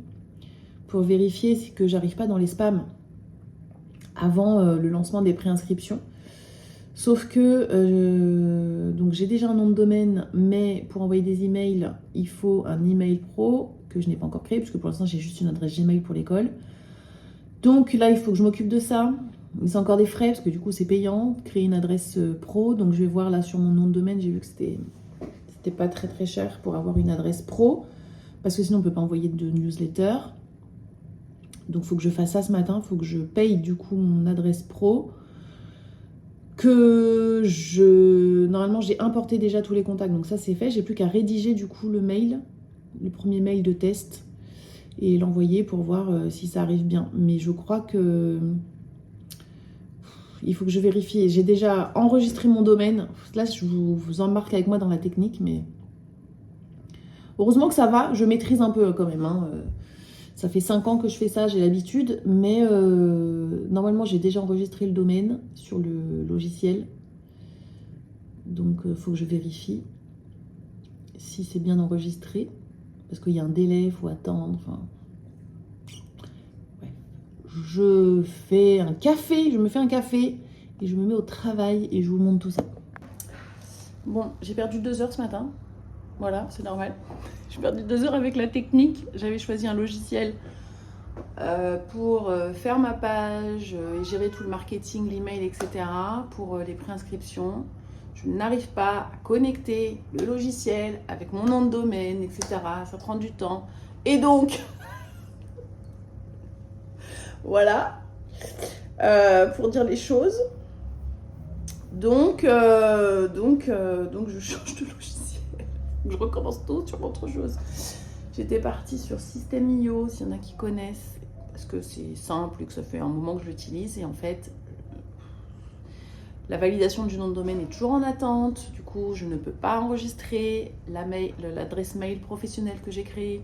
pour vérifier que j'arrive pas dans les spams avant le lancement des préinscriptions. Sauf que donc j'ai déjà un nom de domaine, mais pour envoyer des emails, il faut un email pro que je n'ai pas encore créé, puisque pour l'instant j'ai juste une adresse Gmail pour l'école. Donc là, il faut que je m'occupe de ça. C'est encore des frais, parce que du coup c'est payant, créer une adresse pro. Donc je vais voir là sur mon nom de domaine, j'ai vu que c'était pas très très cher pour avoir une adresse pro, parce que sinon on peut pas envoyer de newsletter. Donc il faut que je fasse ça ce matin, il faut que je paye du coup mon adresse pro. Normalement j'ai importé déjà tous les contacts, donc ça c'est fait. J'ai plus qu'à rédiger du coup le mail, le premier mail de test, et l'envoyer pour voir si ça arrive bien. Mais je crois que il faut que je vérifie. J'ai déjà enregistré mon domaine. Là, je vous embarque avec moi dans la technique, mais heureusement que ça va. Je maîtrise un peu quand même. Hein. Ça fait 5 ans que je fais ça, j'ai l'habitude. Mais normalement, j'ai déjà enregistré le domaine sur le logiciel. Donc, il faut que je vérifie si c'est bien enregistré. Parce qu'il y a un délai, il faut attendre. Enfin, ouais. Je me fais un café et je me mets au travail et je vous montre tout ça. Bon, j'ai perdu 2 heures ce matin. Voilà, c'est normal. J'ai perdu 2 heures avec la technique. J'avais choisi un logiciel pour faire ma page et gérer tout le marketing, l'email, etc. pour les préinscriptions. Je n'arrive pas à connecter le logiciel avec mon nom de domaine, etc. Ça prend du temps. Et donc, voilà, pour dire les choses. Donc, je change de logiciel. Je recommence tout sur autre chose. J'étais partie sur System.io, s'il y en a qui connaissent, parce que c'est simple et que ça fait un moment que je l'utilise. Et en fait, la validation du nom de domaine est toujours en attente. Du coup, je ne peux pas enregistrer l'adresse mail professionnelle que j'ai créée.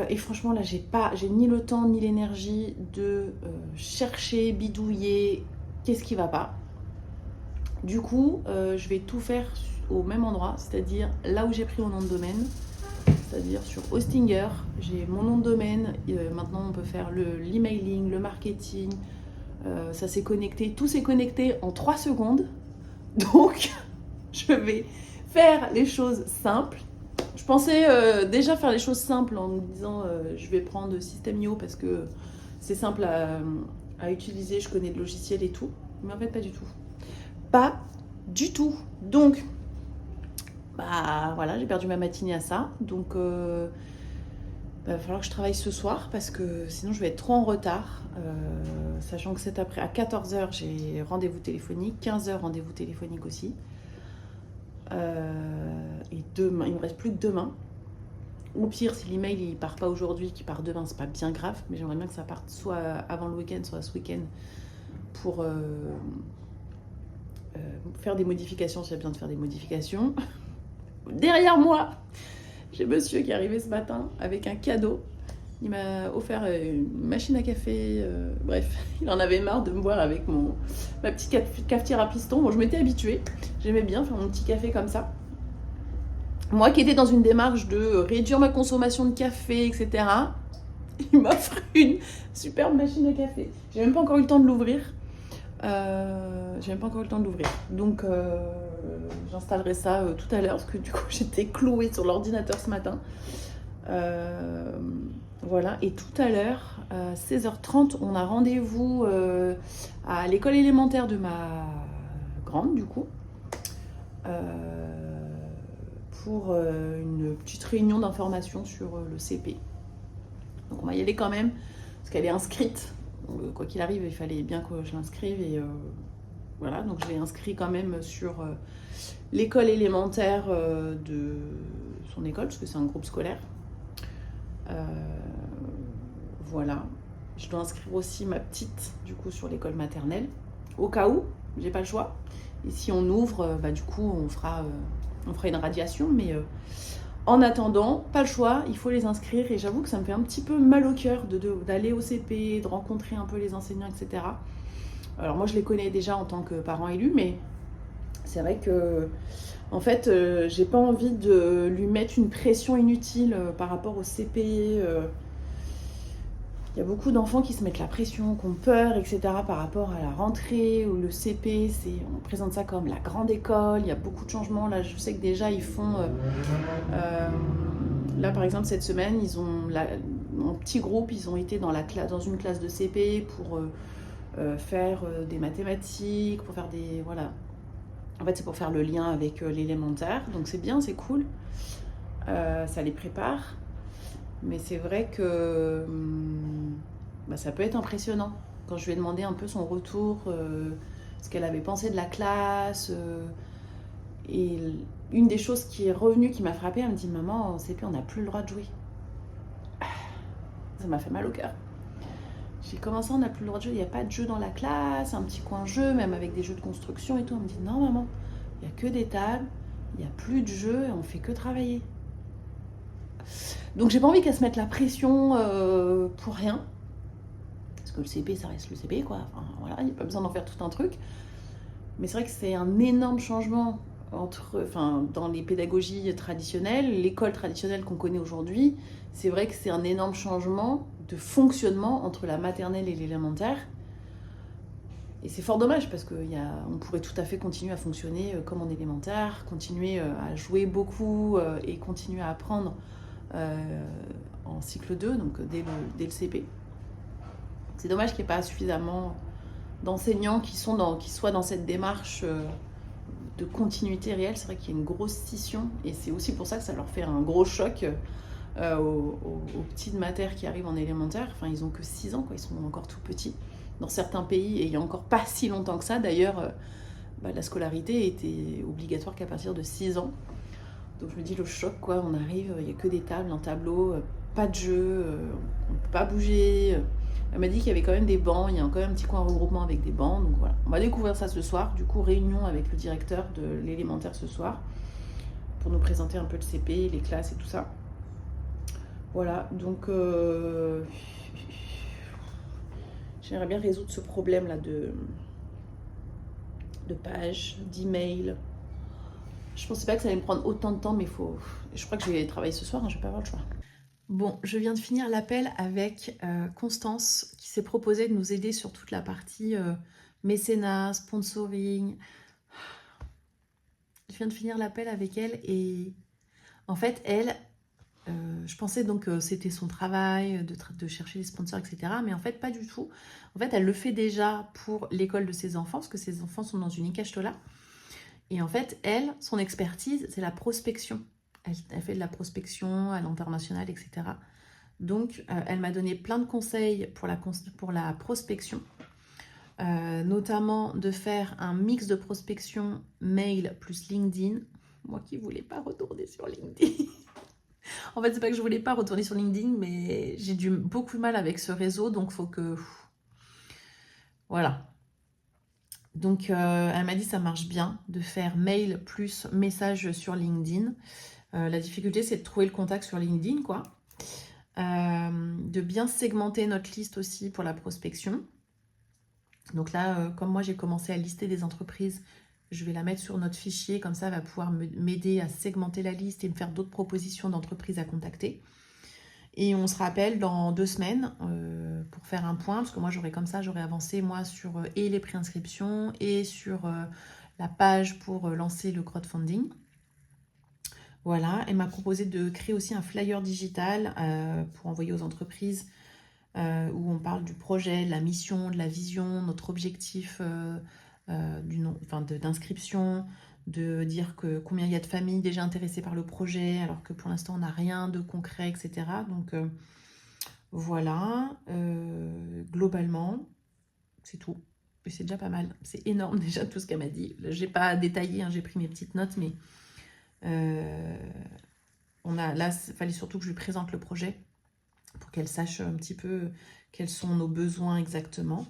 Et franchement, là, j'ai ni le temps ni l'énergie de chercher, bidouiller, qu'est-ce qui va pas. Du coup, je vais tout faire au même endroit, c'est-à-dire là où j'ai pris mon nom de domaine, c'est-à-dire sur Hostinger. J'ai mon nom de domaine. Maintenant, on peut faire l'emailing, le marketing. Ça s'est connecté, tout s'est connecté en 3 secondes. Donc, je vais faire les choses simples. Je pensais déjà faire les choses simples en me disant je vais prendre System.io parce que c'est simple à utiliser, je connais le logiciel et tout. Mais en fait, pas du tout. Pas du tout. Donc, bah voilà, j'ai perdu ma matinée à ça. Donc, il va falloir que je travaille ce soir parce que sinon je vais être trop en retard. Sachant que cet après, à 14h, j'ai rendez-vous téléphonique, 15h, rendez-vous téléphonique aussi. Et demain, il me reste plus que demain. Au pire, si l'email il part pas aujourd'hui, qu'il part demain, c'est pas bien grave, mais j'aimerais bien que ça parte soit avant le week-end, soit ce week-end pour faire des modifications s'il y a besoin de faire des modifications. Derrière moi, j'ai monsieur qui est arrivé ce matin avec un cadeau. Il m'a offert une machine à café. Bref, il en avait marre de me voir avec ma petite cafetière à piston. Bon, je m'étais habituée. J'aimais bien faire mon petit café comme ça. Moi qui étais dans une démarche de réduire ma consommation de café, etc., il m'offre une superbe machine à café. J'ai même pas encore eu le temps de l'ouvrir. Donc, j'installerai ça tout à l'heure parce que du coup, j'étais clouée sur l'ordinateur ce matin. Voilà, et tout à l'heure, à 16h30, on a rendez-vous à l'école élémentaire de ma grande, du coup, pour une petite réunion d'information sur le CP. Donc on va y aller quand même, parce qu'elle est inscrite. Donc, quoi qu'il arrive, il fallait bien que je l'inscrive. Et voilà, donc je l'ai inscrit quand même sur l'école élémentaire de son école, parce que c'est un groupe scolaire. Voilà, je dois inscrire aussi ma petite du coup sur l'école maternelle au cas où, j'ai pas le choix. Et si on ouvre, du coup, on fera une radiation. Mais en attendant, pas le choix, il faut les inscrire. Et j'avoue que ça me fait un petit peu mal au cœur d'aller au CP, de rencontrer un peu les enseignants, etc. Alors moi, je les connais déjà en tant que parent élu, mais c'est vrai que, en fait, j'ai pas envie de lui mettre une pression inutile par rapport au CP. Il y a beaucoup d'enfants qui se mettent la pression, qui ont peur, etc. par rapport à la rentrée ou le CP. On présente ça comme la grande école. Il y a beaucoup de changements. Là, je sais que déjà, ils font... là, par exemple, cette semaine, en petit groupe, ils ont été dans une classe de CP pour faire des mathématiques, pour faire des... Voilà. En fait, c'est pour faire le lien avec l'élémentaire. Donc, c'est bien, c'est cool. Ça les prépare. Mais c'est vrai que ça peut être impressionnant. Quand je lui ai demandé un peu son retour, ce qu'elle avait pensé de la classe. Et une des choses qui est revenue, qui m'a frappée, elle me dit « Maman, au CP, on n'a plus le droit de jouer. » Ça m'a fait mal au cœur. J'ai commencé, on n'a plus le droit de jouer, il n'y a pas de jeu dans la classe, un petit coin jeu, même avec des jeux de construction et tout. Elle me dit « Non, maman, il n'y a que des tables, il n'y a plus de jeux et on fait que travailler. » Donc j'ai pas envie qu'elle se mette la pression pour rien. Parce que le CP, ça reste le CP, quoi. Enfin, voilà, il n'y a pas besoin d'en faire tout un truc. Mais c'est vrai que c'est un énorme changement dans les pédagogies traditionnelles, l'école traditionnelle qu'on connaît aujourd'hui. C'est vrai que c'est un énorme changement de fonctionnement entre la maternelle et l'élémentaire. Et c'est fort dommage parce qu'on pourrait tout à fait continuer à fonctionner comme en élémentaire, continuer à jouer beaucoup et continuer à apprendre en cycle 2, donc dès le CP. C'est dommage qu'il n'y ait pas suffisamment d'enseignants qui soient dans cette démarche de continuité réelle. C'est vrai qu'il y a une grosse scission et c'est aussi pour ça que ça leur fait un gros choc aux petits de mater qui arrivent en élémentaire. Enfin, ils n'ont que 6 ans, quoi. Ils sont encore tout petits. Dans certains pays, et il n'y a encore pas si longtemps que ça, d'ailleurs, la scolarité était obligatoire qu'à partir de 6 ans. Donc je me dis le choc, quoi, on arrive, il n'y a que des tables, un tableau, pas de jeu, on ne peut pas bouger. Elle m'a dit qu'il y avait quand même des bancs, il y a quand même un petit coin regroupement avec des bancs. Donc voilà, on va découvrir ça ce soir. Du coup, réunion avec le directeur de l'élémentaire ce soir pour nous présenter un peu le CP, les classes et tout ça. Voilà, donc j'aimerais bien résoudre ce problème-là de pages, d'emails. Je pensais pas que ça allait me prendre autant de temps, mais je crois que je vais travailler ce soir, je vais pas avoir le choix. Bon, je viens de finir l'appel avec Constance, qui s'est proposée de nous aider sur toute la partie mécénat, sponsoring. Je viens de finir l'appel avec elle et en fait, elle, je pensais donc que c'était son travail de chercher des sponsors, etc. Mais en fait, pas du tout. En fait, elle le fait déjà pour l'école de ses enfants, parce que ses enfants sont dans une Ikastola. Et en fait, elle, son expertise, c'est la prospection. Elle fait de la prospection à l'international, etc. Donc, elle m'a donné plein de conseils pour la prospection, notamment de faire un mix de prospection mail plus LinkedIn. Moi qui ne voulais pas retourner sur LinkedIn. En fait, c'est pas que je voulais pas retourner sur LinkedIn, mais j'ai beaucoup de mal avec ce réseau, donc il faut que... Voilà. Donc, elle m'a dit ça marche bien de faire mail plus message sur LinkedIn. La difficulté, c'est de trouver le contact sur LinkedIn, quoi. De bien segmenter notre liste aussi pour la prospection. Donc là, comme moi, j'ai commencé à lister des entreprises, je vais la mettre sur notre fichier. Comme ça, elle va pouvoir m'aider à segmenter la liste et me faire d'autres propositions d'entreprises à contacter. Et on se rappelle dans 2 semaines pour faire un point, parce que moi, j'aurais avancé, moi, sur et les préinscriptions et sur la page pour lancer le crowdfunding. Voilà, elle m'a proposé de créer aussi un flyer digital pour envoyer aux entreprises où on parle du projet, de la mission, de la vision, notre objectif d'inscription, de dire combien il y a de familles déjà intéressées par le projet, alors que pour l'instant on n'a rien de concret, etc. Donc voilà, globalement, c'est tout. Et c'est déjà pas mal, c'est énorme déjà tout ce qu'elle m'a dit. J'ai pas détaillé, hein, j'ai pris mes petites notes, mais là, il fallait surtout que je lui présente le projet. pour qu'elle sache un petit peu quels sont nos besoins exactement.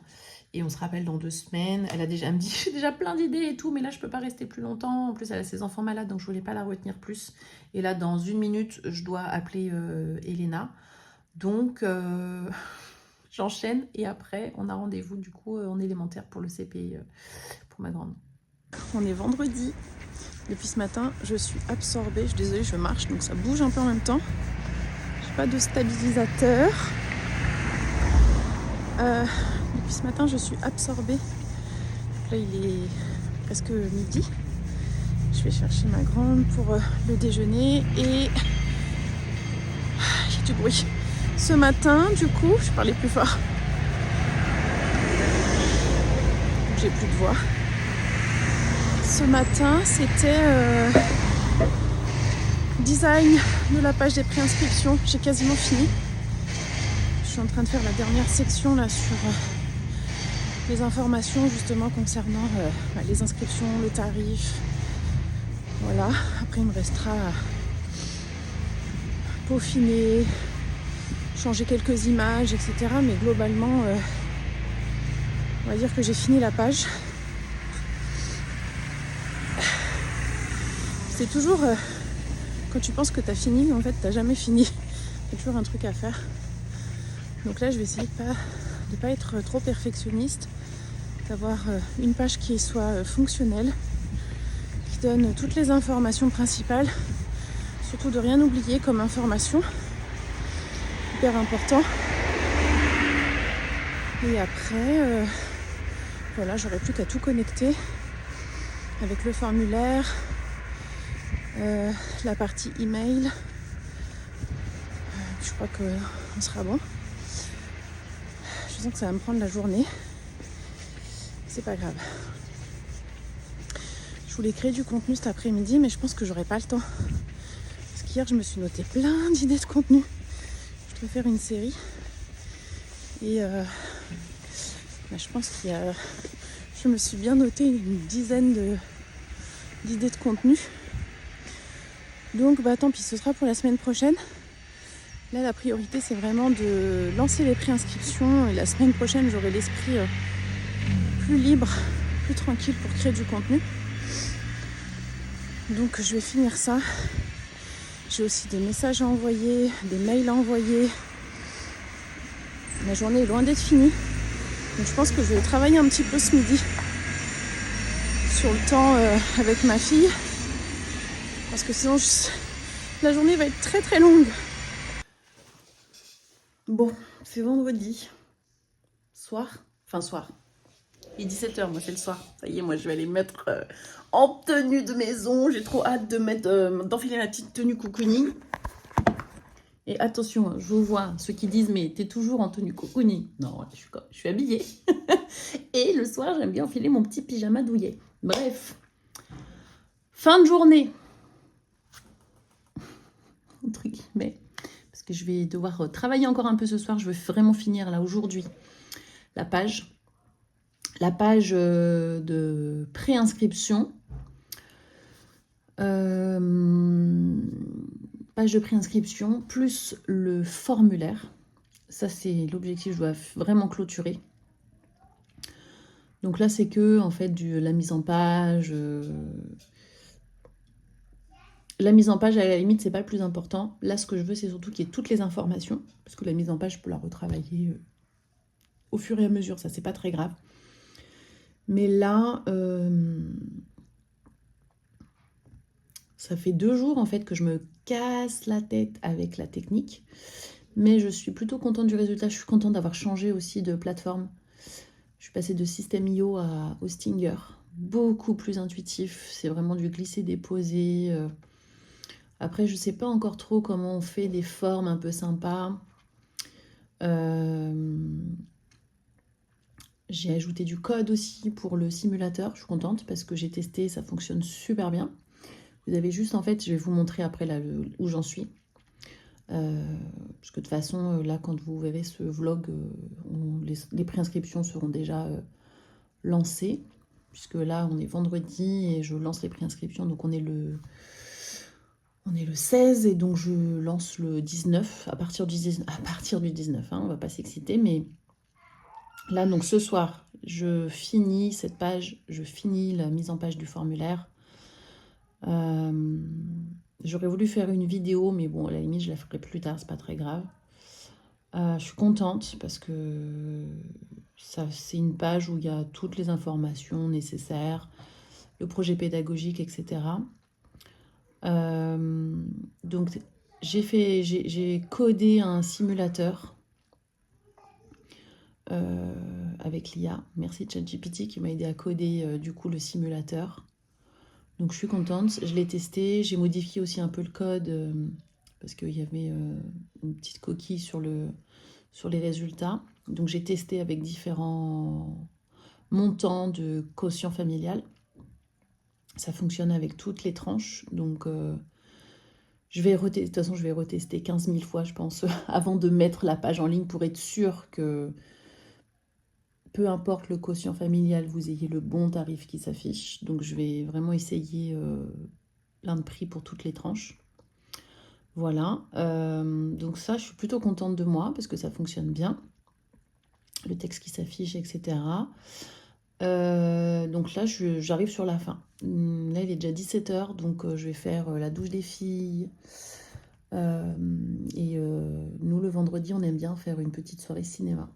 Et on se rappelle dans 2 semaines. Elle me dit, j'ai déjà plein d'idées et tout, mais là, je peux pas rester plus longtemps. En plus, elle a ses enfants malades, donc je voulais pas la retenir plus. Et là, dans 1 minute, je dois appeler Elena. Donc, j'enchaîne. Et après, on a rendez-vous, du coup, en élémentaire pour le CPI, pour ma grande. On est vendredi. Depuis ce matin, je suis absorbée. Je suis désolée, je marche, donc ça bouge un peu en même temps. J'ai pas de stabilisateur. Depuis ce matin, je suis absorbée. Donc là, il est presque midi. Je vais chercher ma grande pour le déjeuner et il y a du bruit. Ce matin, du coup, je parlais plus fort. J'ai plus de voix. Ce matin, c'était design de la page des préinscriptions. J'ai quasiment fini. Je suis en train de faire la dernière section là sur les informations justement concernant les inscriptions, le tarif. Voilà. Après, il me restera à peaufiner, changer quelques images, etc. Mais globalement, on va dire que j'ai fini la page. C'est toujours quand tu penses que tu as fini, en fait, tu n'as jamais fini. Il y a toujours un truc à faire. Donc là, je vais essayer de pas être trop perfectionniste, d'avoir une page qui soit fonctionnelle, qui donne toutes les informations principales, surtout de rien oublier comme information, hyper important. Et après, voilà, j'aurai plus qu'à tout connecter avec le formulaire, la partie email. Je crois qu'on sera bon. Je sens que ça va me prendre la journée. C'est pas grave. Je voulais créer du contenu cet après-midi, mais je pense que j'aurai pas le temps. Parce qu'hier, je me suis noté plein d'idées de contenu. Je dois faire une série. Et je pense je me suis bien noté une dizaine d'idées de contenu. Donc tant pis, ce sera pour la semaine prochaine. Là, la priorité, c'est vraiment de lancer les préinscriptions. Et la semaine prochaine, j'aurai l'esprit plus libre, plus tranquille pour créer du contenu. Donc, je vais finir ça. J'ai aussi des messages à envoyer, des mails à envoyer. Ma journée est loin d'être finie. Donc, je pense que je vais travailler un petit peu ce midi sur le temps avec ma fille. Parce que sinon, la journée va être très très longue. Bon, c'est vendredi. Soir. Il est 17h, moi c'est le soir. Ça y est, moi je vais aller me mettre en tenue de maison. J'ai trop hâte d'enfiler ma petite tenue cocooning. Et attention, je vous vois, ceux qui disent, mais t'es toujours en tenue cocooning. Non, je suis habillée. Et le soir, j'aime bien enfiler mon petit pyjama douillet. Bref. Fin de journée. Entre guillemets. Parce que je vais devoir travailler encore un peu ce soir. Je veux vraiment finir là aujourd'hui la page de préinscription. Page de préinscription plus le formulaire. Ça, c'est l'objectif. Je dois vraiment clôturer. Donc là, c'est que en fait la mise en page. La mise en page, à la limite, c'est pas le plus important. Là, ce que je veux, c'est surtout qu'il y ait toutes les informations. Parce que la mise en page, je peux la retravailler au fur et à mesure. Ça, c'est pas très grave. Mais là, ça fait 2 jours, en fait, que je me casse la tête avec la technique. Mais je suis plutôt contente du résultat. Je suis contente d'avoir changé aussi de plateforme. Je suis passée de System.io à Hostinger. Beaucoup plus intuitif. C'est vraiment du glisser-déposer. Après, je ne sais pas encore trop comment on fait des formes un peu sympas. J'ai ajouté du code aussi pour le simulateur. Je suis contente parce que j'ai testé, ça fonctionne super bien. Vous avez juste, en fait, je vais vous montrer après là où j'en suis. Parce que de toute façon, là, quand vous verrez ce vlog, les préinscriptions seront déjà lancées. Puisque là, on est vendredi et je lance les préinscriptions. Donc, on est On est le 16 et donc je lance le 19, à partir du 19, hein, on va pas s'exciter, mais là, donc ce soir, je finis cette page, je finis la mise en page du formulaire. J'aurais voulu faire une vidéo, mais bon, à la limite, je la ferai plus tard, c'est pas très grave. Je suis contente parce que c'est une page où il y a toutes les informations nécessaires, le projet pédagogique, etc. Donc, j'ai codé un simulateur avec l'IA. Merci ChatGPT qui m'a aidé à coder du coup le simulateur. Donc je suis contente, je l'ai testé, j'ai modifié aussi un peu le code parce qu'il y avait une petite coquille sur les résultats. Donc j'ai testé avec différents montants de quotient familial. Ça fonctionne avec toutes les tranches. Donc de toute façon, je vais retester 15 000 fois, je pense, avant de mettre la page en ligne pour être sûre que peu importe le quotient familial, vous ayez le bon tarif qui s'affiche. Donc je vais vraiment essayer plein de prix pour toutes les tranches. Voilà, donc ça, je suis plutôt contente de moi parce que ça fonctionne bien. Le texte qui s'affiche, etc. Donc là, j'arrive sur la fin. Là, il est déjà 17h, donc je vais faire la douche des filles. Nous, le vendredi, on aime bien faire une petite soirée cinéma.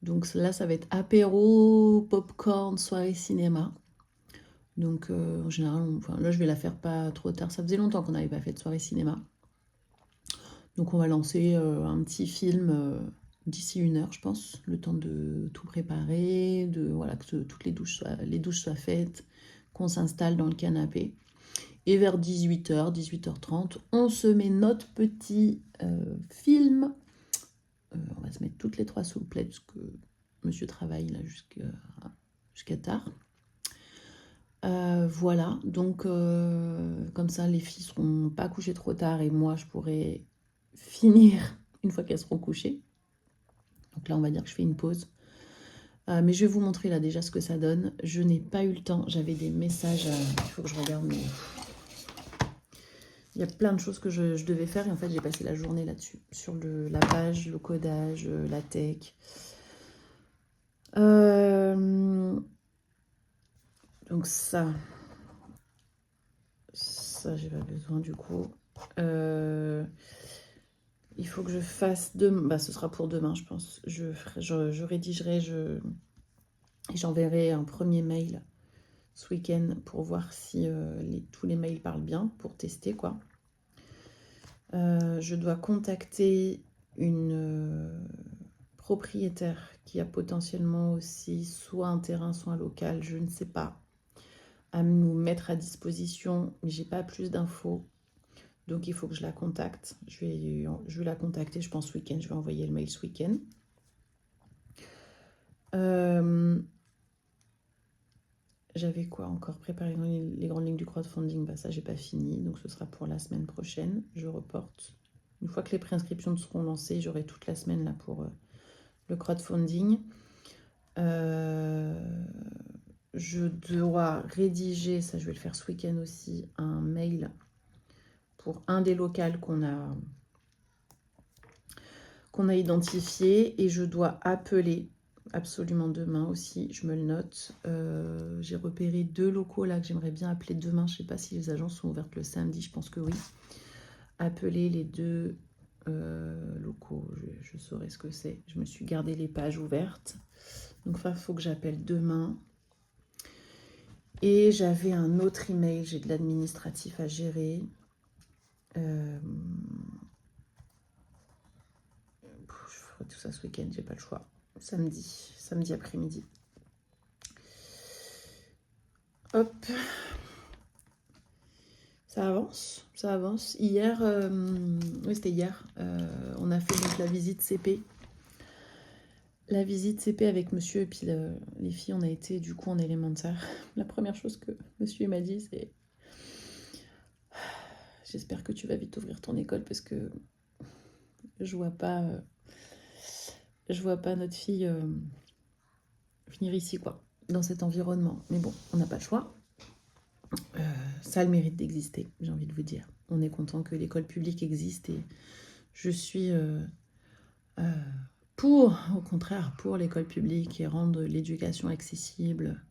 Donc là, ça va être apéro, popcorn, soirée cinéma. Donc en général, là, je vais la faire pas trop tard. Ça faisait longtemps qu'on n'avait pas fait de soirée cinéma. Donc on va lancer un petit film d'ici 1 heure, je pense. Le temps de tout préparer, voilà, que toutes les douches soient faites, qu'on s'installe dans le canapé. Et vers 18h, 18h30, on se met notre petit film. On va se mettre toutes les 3 sous le plaid parce que monsieur travaille là jusqu'à tard. Voilà, donc comme ça les filles seront pas couchées trop tard et moi je pourrai finir une fois qu'elles seront couchées. Donc là on va dire que je fais une pause. Mais je vais vous montrer là déjà ce que ça donne. Je n'ai pas eu le temps, j'avais des messages, il faut que je regarde, mais il y a plein de choses que je devais faire et en fait j'ai passé la journée là-dessus, sur la page, le codage, la tech. Donc ça j'ai pas besoin du coup. Il faut que je fasse demain, ce sera pour demain je pense. Je rédigerai, et j'enverrai un premier mail ce week-end pour voir si tous les mails parlent bien, pour tester quoi. Je dois contacter une propriétaire qui a potentiellement aussi soit un terrain, soit un local, je ne sais pas, à nous mettre à disposition, mais j'ai pas plus d'infos. Donc il faut que je la contacte. Je vais la contacter, je pense, ce week-end. Je vais envoyer le mail ce week-end. J'avais quoi encore? Préparer les grandes lignes du crowdfunding. Ça, j'ai pas fini. Donc ce sera pour la semaine prochaine. Je reporte. Une fois que les préinscriptions seront lancées, j'aurai toute la semaine là pour le crowdfunding. Je dois rédiger, ça je vais le faire ce week-end aussi, un mail pour un des locals qu'on a identifié et je dois appeler absolument demain aussi, je me le note. J'ai repéré 2 locaux là que j'aimerais bien appeler demain. Je sais pas si les agences sont ouvertes le samedi, je pense que oui. Appeler les 2 locaux, je saurai ce que c'est. Je me suis gardé les pages ouvertes. Donc il faut que j'appelle demain. Et j'avais un autre email, j'ai de l'administratif à gérer. Je ferai tout ça ce week-end, j'ai pas le choix. Samedi après-midi. Hop. Ça avance. Hier, oui c'était hier, on a fait donc la visite CP. La visite CP avec monsieur et puis les filles, on a été du coup en élémentaire. La première chose que monsieur m'a dit, c'est « J'espère que tu vas vite ouvrir ton école parce que je vois pas notre fille finir ici, quoi, dans cet environnement. » Mais bon, on n'a pas le choix. Ça a le mérite d'exister, j'ai envie de vous dire. on est content que l'école publique existe et je suis au contraire, pour l'école publique et rendre l'éducation accessible.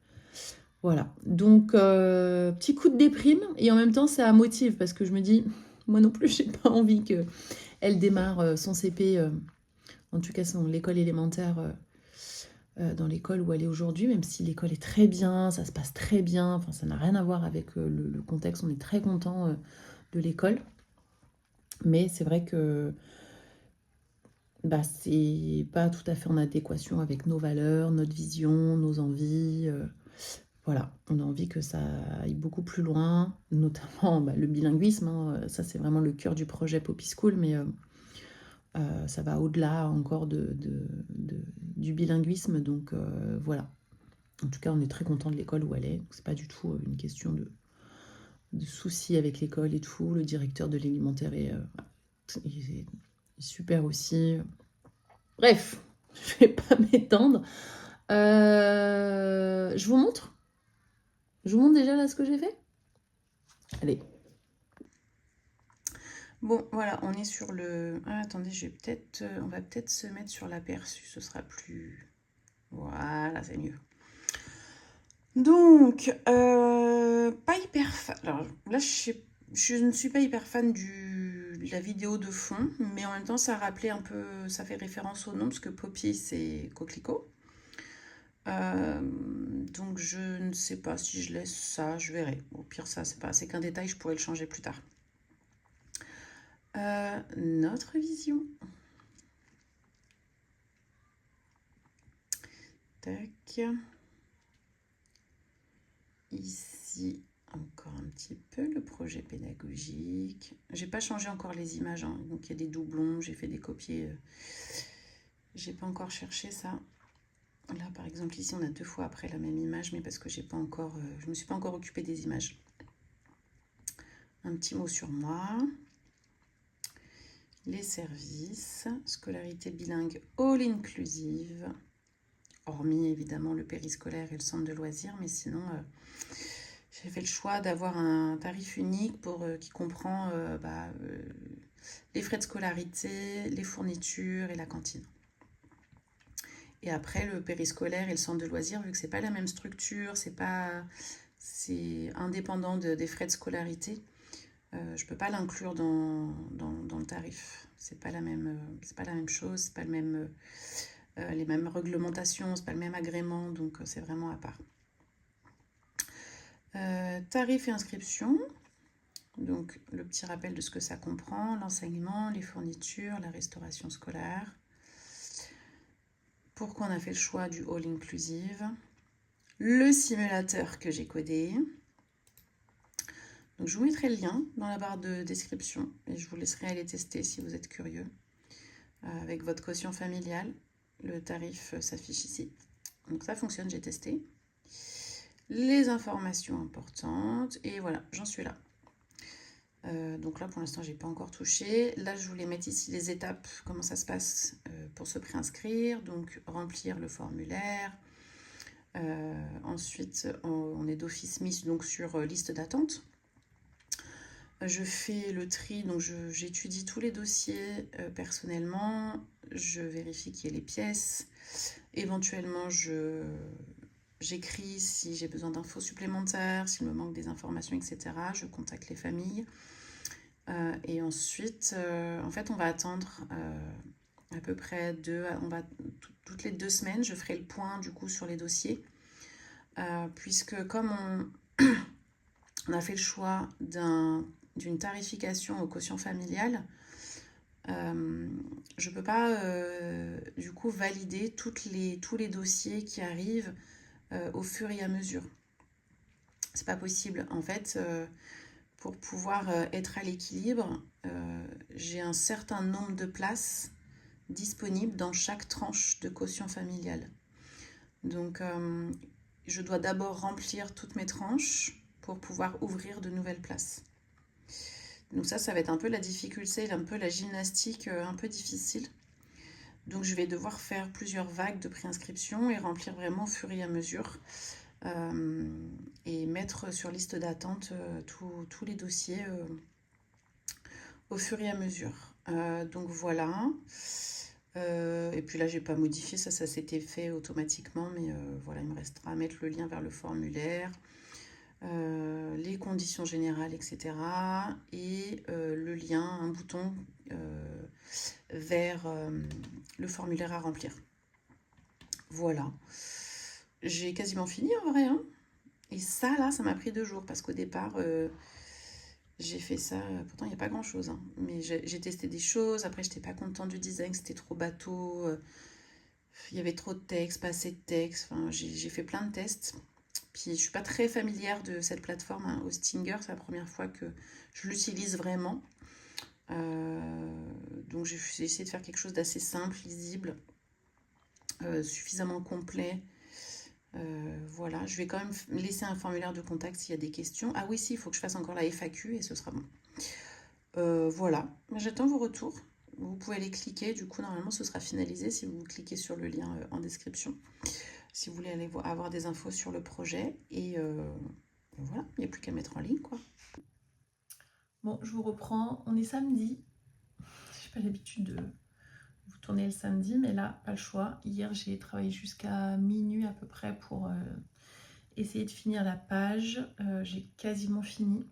Voilà, donc petit coup de déprime et en même temps ça motive parce que je me dis, moi non plus j'ai pas envie qu'elle démarre son CP, en tout cas l'école élémentaire dans l'école où elle est aujourd'hui, même si l'école est très bien, ça se passe très bien, enfin ça n'a rien à voir avec le contexte, on est très content de l'école, mais c'est vrai que bah, c'est pas tout à fait en adéquation avec nos valeurs, notre vision, nos envies. Voilà, on a envie que ça aille beaucoup plus loin, notamment bah, le bilinguisme. Hein, ça, c'est vraiment le cœur du projet Poppy School, mais ça va au-delà encore du bilinguisme. Donc voilà. En tout cas, on est très content de l'école où elle est. C'est pas du tout une question de soucis avec l'école et tout. Le directeur de l'élémentaire est super aussi. Bref, je vais pas m'étendre. Je vous montre. Je vous montre déjà là ce que j'ai fait. Allez. Bon, voilà, on est sur le... Ah, attendez, on va peut-être se mettre sur l'aperçu, ce sera plus... Voilà, c'est mieux. Donc, pas hyper fan... Alors là, je ne suis pas hyper fan de la vidéo de fond, mais en même temps, ça rappelait un peu... Ça fait référence au nom, parce que Poppy, c'est coquelicot. Donc je ne sais pas si je laisse ça, je verrai. Au pire, ça, c'est qu'un détail, je pourrais le changer plus tard. Notre vision. Tac. Ici, encore un petit peu le projet pédagogique. J'ai pas changé encore les images, hein, donc il y a des doublons, j'ai fait des copiés. J'ai pas encore cherché ça. Là, par exemple, ici, on a 2 fois après la même image, mais parce que je me suis pas encore occupée des images. Un petit mot sur moi. Les services, scolarité bilingue all inclusive, hormis évidemment le périscolaire et le centre de loisirs, mais sinon j'ai fait le choix d'avoir un tarif unique qui comprend les frais de scolarité, les fournitures et la cantine. Et après le périscolaire et le centre de loisirs, vu que c'est pas la même structure, c'est indépendant des frais de scolarité, je peux pas l'inclure dans le tarif. C'est pas la même chose, c'est pas les mêmes réglementations, c'est pas le même agrément, donc c'est vraiment à part. Tarif et inscription. Donc le petit rappel de ce que ça comprend, l'enseignement, les fournitures, la restauration scolaire. Pourquoi on a fait le choix du all inclusive. Le simulateur que j'ai codé. Donc je vous mettrai le lien dans la barre de description et je vous laisserai aller tester si vous êtes curieux. Avec votre quotient familial, le tarif s'affiche ici. Donc ça fonctionne, j'ai testé. Les informations importantes et voilà, j'en suis là. Donc là pour l'instant j'ai pas encore touché. Là je voulais mettre ici les étapes, comment ça se passe pour se préinscrire. Donc remplir le formulaire. Ensuite on est d'office mis donc sur liste d'attente. Je fais le tri, donc j'étudie tous les dossiers personnellement, je vérifie qu'il y ait les pièces, éventuellement j'écris si j'ai besoin d'infos supplémentaires, s'il me manque des informations, etc. Je contacte les familles. Et ensuite, en fait, on va attendre à peu près toutes les 2 semaines, je ferai le point du coup sur les dossiers. Puisque comme on a fait le choix d'une tarification au quotient familial, je ne peux pas du coup valider tous les dossiers qui arrivent au fur et à mesure. C'est pas possible. En fait, pour pouvoir être à l'équilibre, j'ai un certain nombre de places disponibles dans chaque tranche de quotient familial. Donc, je dois d'abord remplir toutes mes tranches pour pouvoir ouvrir de nouvelles places. Donc ça va être un peu la difficulté, un peu la gymnastique un peu difficile. Donc je vais devoir faire plusieurs vagues de préinscription et remplir vraiment au fur et à mesure et mettre sur liste d'attente tous les dossiers au fur et à mesure. Donc voilà. Et puis là, j'ai pas modifié, ça s'était fait automatiquement, mais voilà, il me restera à mettre le lien vers le formulaire, les conditions générales, etc. Et le lien, un bouton vers le formulaire à remplir. Voilà. J'ai quasiment fini en vrai, hein. Et ça, là, ça m'a pris 2 jours parce qu'au départ, j'ai fait ça. Pourtant, il n'y a pas grand chose, hein. Mais j'ai testé des choses. Après, j'étais pas contente du design, c'était trop bateau. Il y avait trop de texte, pas assez de texte. Enfin, j'ai fait plein de tests. Puis, je suis pas très familière de cette plateforme, hein, Hostinger. C'est la première fois que je l'utilise vraiment. Donc, j'ai essayé de faire quelque chose d'assez simple, lisible, suffisamment complet. Voilà, je vais quand même laisser un formulaire de contact s'il y a des questions. Ah oui, si, il faut que je fasse encore la FAQ et ce sera bon. Voilà, j'attends vos retours. Vous pouvez aller cliquer, du coup, normalement, ce sera finalisé si vous cliquez sur le lien en description. Si vous voulez aller avoir des infos sur le projet. Et voilà, il n'y a plus qu'à mettre en ligne, quoi. Bon, je vous reprends. On est samedi. Je n'ai pas l'habitude de vous tourner le samedi, mais là, pas le choix. Hier, j'ai travaillé jusqu'à minuit à peu près pour essayer de finir la page. J'ai quasiment fini.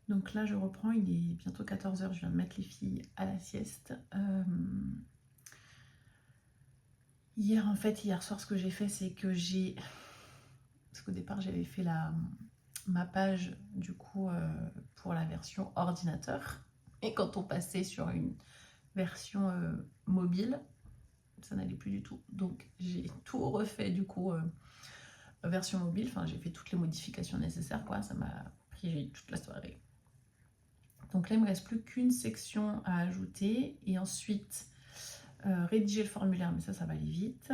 Donc là, je reprends. Il est bientôt 14 h. Je viens de mettre les filles à la sieste. Hier, en fait, hier soir, ce que j'ai fait, c'est que j'ai... Parce qu'au départ, j'avais fait ma page, du coup, pour la version ordinateur. Et quand on passait sur une version mobile, ça n'allait plus du tout. Donc, j'ai tout refait, du coup, version mobile. Enfin, j'ai fait toutes les modifications nécessaires, quoi. Ça m'a pris toute la soirée. Donc là, il ne me reste plus qu'une section à ajouter. Et ensuite, rédiger le formulaire, mais ça va aller vite.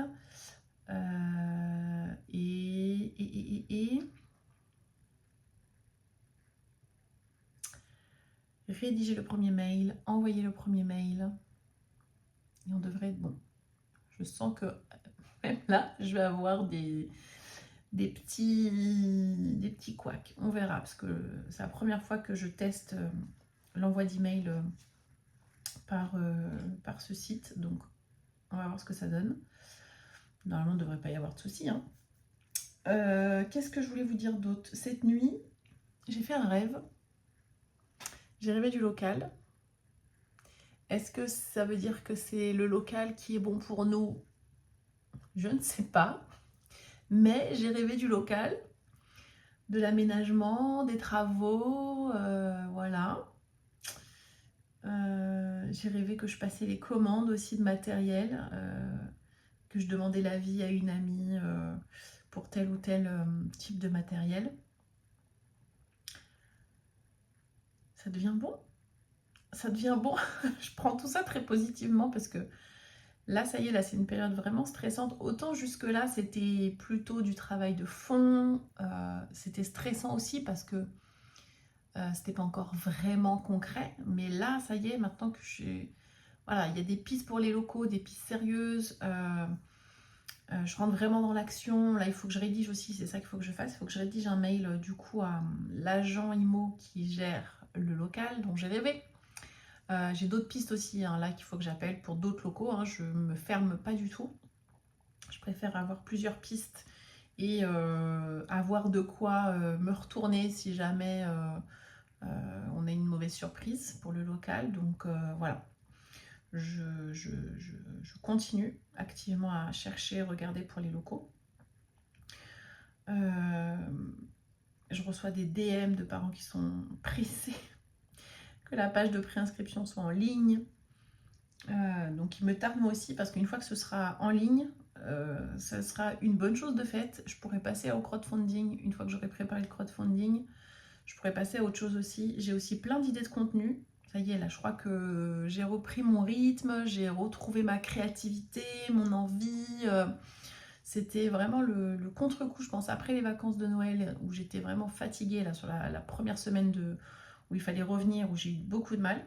Rédiger le premier mail, envoyer le premier mail. Et on devrait être bon. Je sens que même là, je vais avoir des petits couacs. On verra, parce que c'est la première fois que je teste l'envoi d'email par ce site. Donc, on va voir ce que ça donne. Normalement, il ne devrait pas y avoir de soucis, hein. Qu'est-ce que je voulais vous dire d'autre? Cette nuit, j'ai fait un rêve. J'ai rêvé du local. Est-ce que ça veut dire que c'est le local qui est bon pour nous? Je ne sais pas. Mais j'ai rêvé du local, de l'aménagement, des travaux, voilà. J'ai rêvé que je passais les commandes aussi de matériel, que je demandais l'avis à une amie pour tel ou tel type de matériel. Ça devient bon. Ça devient bon. Je prends tout ça très positivement parce que là, ça y est, là, c'est une période vraiment stressante. Autant jusque-là, c'était plutôt du travail de fond. C'était stressant aussi parce que c'était pas encore vraiment concret. Mais là, ça y est, maintenant que voilà, il y a des pistes pour les locaux, des pistes sérieuses. Je rentre vraiment dans l'action. Là, il faut que je rédige aussi, c'est ça qu'il faut que je fasse. Il faut que je rédige un mail, du coup, à l'agent IMO qui gère le local dont j'ai rêvé. J'ai d'autres pistes aussi, hein, là, qu'il faut que j'appelle pour d'autres locaux. Hein. Je me ferme pas du tout. Je préfère avoir plusieurs pistes et avoir de quoi me retourner si jamais on a une mauvaise surprise pour le local. Donc voilà, je continue activement à chercher, regarder pour les locaux. Je reçois des DM de parents qui sont pressés que la page de préinscription soit en ligne. Donc il me tarde moi aussi parce qu'une fois que ce sera en ligne, ça sera une bonne chose de fait. Je pourrais passer au crowdfunding une fois que j'aurai préparé le crowdfunding. Je pourrais passer à autre chose aussi. J'ai aussi plein d'idées de contenu. Ça y est, là, je crois que j'ai repris mon rythme, j'ai retrouvé ma créativité, mon envie. C'était vraiment le contre-coup, je pense, après les vacances de Noël, où j'étais vraiment fatiguée, là, sur la première semaine où il fallait revenir, où j'ai eu beaucoup de mal,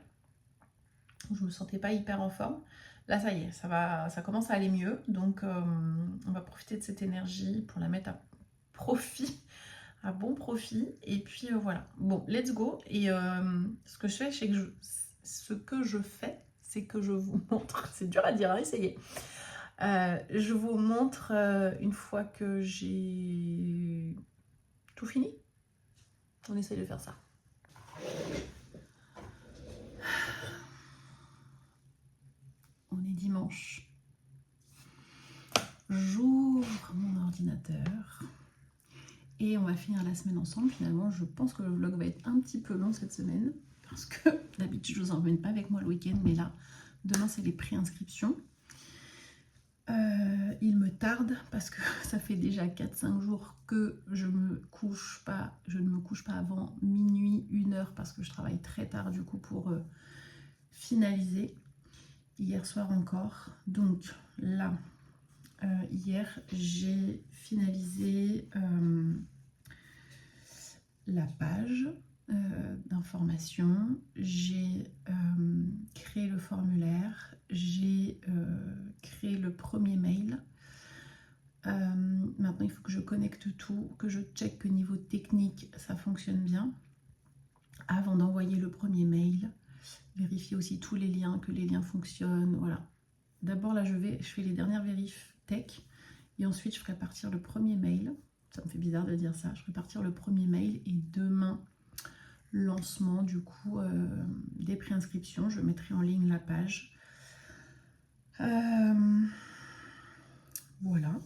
où je me sentais pas hyper en forme. Là, ça y est, ça commence à aller mieux. Donc, on va profiter de cette énergie pour la mettre à profit à bon profit. Et puis voilà. Bon, let's go. Et ce que je fais, c'est que je vous montre. C'est dur à dire, hein, essayez. Je vous montre une fois que j'ai tout fini. On essaye de faire ça. On est dimanche. J'ouvre mon ordinateur et on va finir la semaine ensemble. Finalement, je pense que le vlog va être un petit peu long cette semaine parce que d'habitude, je vous emmène pas avec moi le week-end, mais là, demain, c'est les préinscriptions. Il me tarde parce que ça fait déjà 4-5 jours que je ne me couche pas avant minuit, 1h parce que je travaille très tard du coup pour finaliser. Hier soir encore. Donc là, hier, j'ai finalisé la page d'information. J'ai créé le formulaire. J'ai créé le premier mail. Maintenant, il faut que je connecte tout, que je check que niveau technique, ça fonctionne bien. Avant d'envoyer le premier mail, vérifier aussi tous les liens, que les liens fonctionnent. Voilà. D'abord, là, je fais les dernières vérifs tech. Et ensuite, je ferai partir le premier mail. Ça me fait bizarre de dire ça. Je ferai partir le premier mail. Et demain, lancement, du coup, des préinscriptions. Je mettrai en ligne la page. Voilà.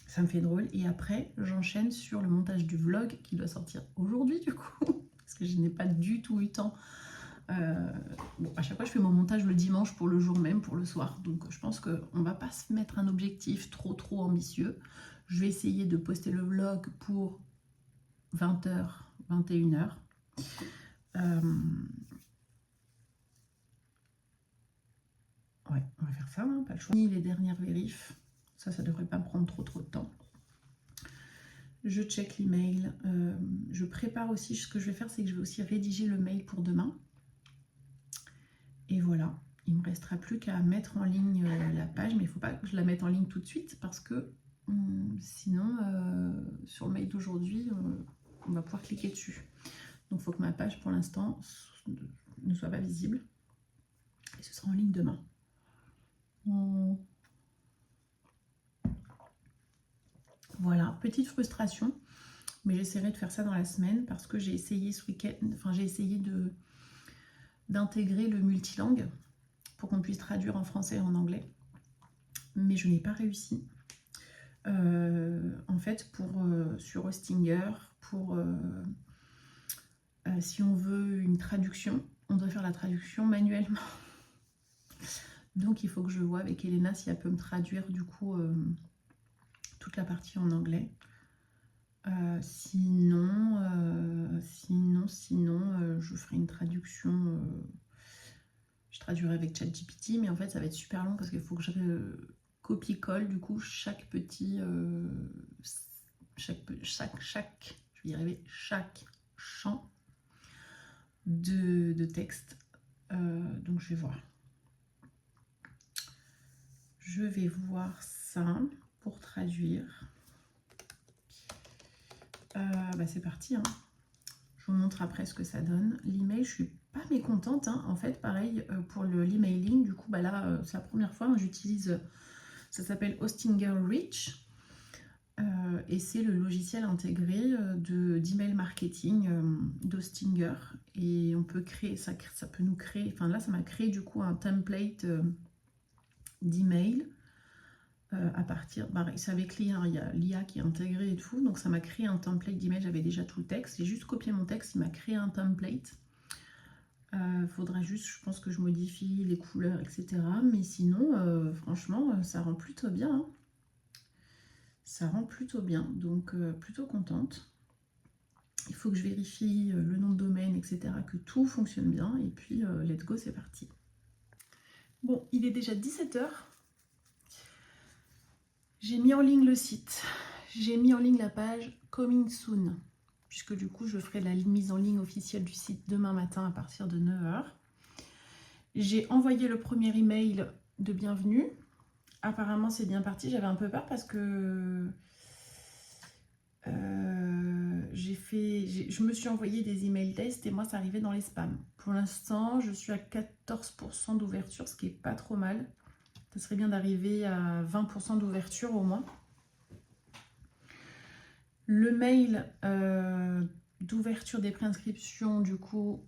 Ça me fait drôle. Et après, j'enchaîne sur le montage du vlog qui doit sortir aujourd'hui, du coup. Parce que je n'ai pas du tout eu temps. Bon, à chaque fois, je fais mon montage le dimanche pour le jour même, pour le soir. Donc, je pense qu'on ne va pas se mettre un objectif trop ambitieux. Je vais essayer de poster le vlog pour 20h, 21h. Ouais, on va faire ça, hein, pas le choix. Les dernières vérifs, ça devrait pas me prendre trop de temps. Je check l'email. Je prépare aussi, ce que je vais faire, c'est que je vais aussi rédiger le mail pour demain. Et voilà, il ne me restera plus qu'à mettre en ligne la page, mais il ne faut pas que je la mette en ligne tout de suite parce que sinon, sur le mail d'aujourd'hui, on va pouvoir cliquer dessus. Donc, il faut que ma page, pour l'instant, ne soit pas visible. Et ce sera en ligne demain. Voilà, petite frustration, mais j'essaierai de faire ça dans la semaine parce que j'ai essayé ce week-end, enfin j'ai essayé d'intégrer le multilangue pour qu'on puisse traduire en français et en anglais, mais je n'ai pas réussi. En fait, sur Hostinger, si on veut une traduction, on doit faire la traduction manuellement. Donc il faut que je vois avec Elena si elle peut me traduire du coup toute la partie en anglais. Sinon, je ferai une traduction. Je traduirai avec ChatGPT, mais en fait, ça va être super long parce qu'il faut que je copie-colle du coup chaque petit, je vais y arriver, chaque champ de texte. Donc, je vais voir. Je vais voir ça pour traduire. C'est parti, hein. Je vous montre après ce que ça donne. L'email, je suis pas mécontente, hein. En fait, pareil pour l'emailing. Du coup, là, c'est la première fois que j'utilise. Ça s'appelle Hostinger Reach. Et c'est le logiciel intégré d'email marketing d'Hostinger. Et on peut créer, ça peut nous créer. Enfin, là, ça m'a créé du coup un template d'email. À partir, c'est avec l'IA, il y a l'IA qui est intégrée et tout, donc ça m'a créé un template d'email, j'avais déjà tout le texte, j'ai juste copié mon texte, il m'a créé un template. Faudra juste, je pense que je modifie les couleurs, etc. Mais sinon, franchement, ça rend plutôt bien. Hein. Ça rend plutôt bien, donc plutôt contente. Il faut que je vérifie le nom de domaine, etc., que tout fonctionne bien, et puis let's go, c'est parti. Bon, il est déjà 17h. J'ai mis en ligne le site, j'ai mis en ligne la page Coming Soon, puisque du coup je ferai la mise en ligne officielle du site demain matin à partir de 9h. J'ai envoyé le premier email de bienvenue. Apparemment c'est bien parti, j'avais un peu peur parce que je me suis envoyé des emails tests et moi, ça arrivait dans les spams. Pour l'instant, je suis à 14% d'ouverture, ce qui est pas trop mal. Ça serait bien d'arriver à 20% d'ouverture au moins. Le mail d'ouverture des préinscriptions, du coup,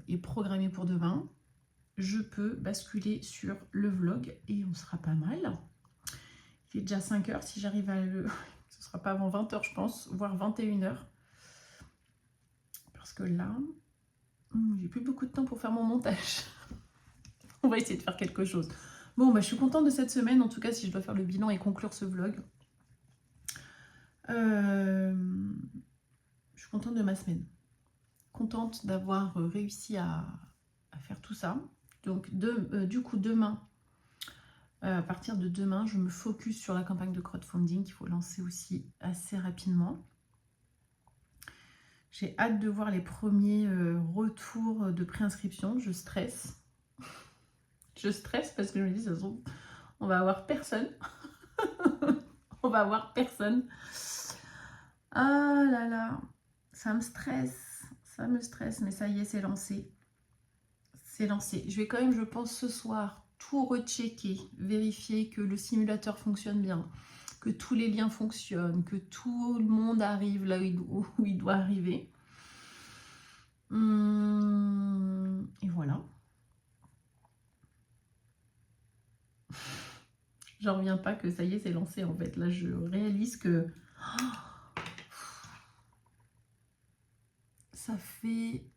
est programmé pour demain. Je peux basculer sur le vlog et on sera pas mal. Il est déjà 5 h. Si j'arrive à le... Ce sera pas avant 20 h, je pense, voire 21 h. Parce que là, j'ai plus beaucoup de temps pour faire mon montage. On va essayer de faire quelque chose. Bon, bah, je suis contente de cette semaine. En tout cas, si je dois faire le bilan et conclure ce vlog. Je suis contente de ma semaine. Contente d'avoir réussi à faire tout ça. Donc, du coup, demain, à partir de demain, je me focus sur la campagne de crowdfunding qu'il faut lancer aussi assez rapidement. J'ai hâte de voir les premiers retours de préinscription. Je stresse. Je stresse parce que je me dis, ça se trouve, on va avoir personne. On va avoir personne. Ah là là, ça me stresse, mais ça y est, c'est lancé. C'est lancé. Je vais quand même, je pense, ce soir, tout rechecker, vérifier que le simulateur fonctionne bien, que tous les liens fonctionnent, que tout le monde arrive là où il doit arriver. Et voilà. J'en reviens pas que ça y est, c'est lancé en fait. Là, je réalise que... Ça fait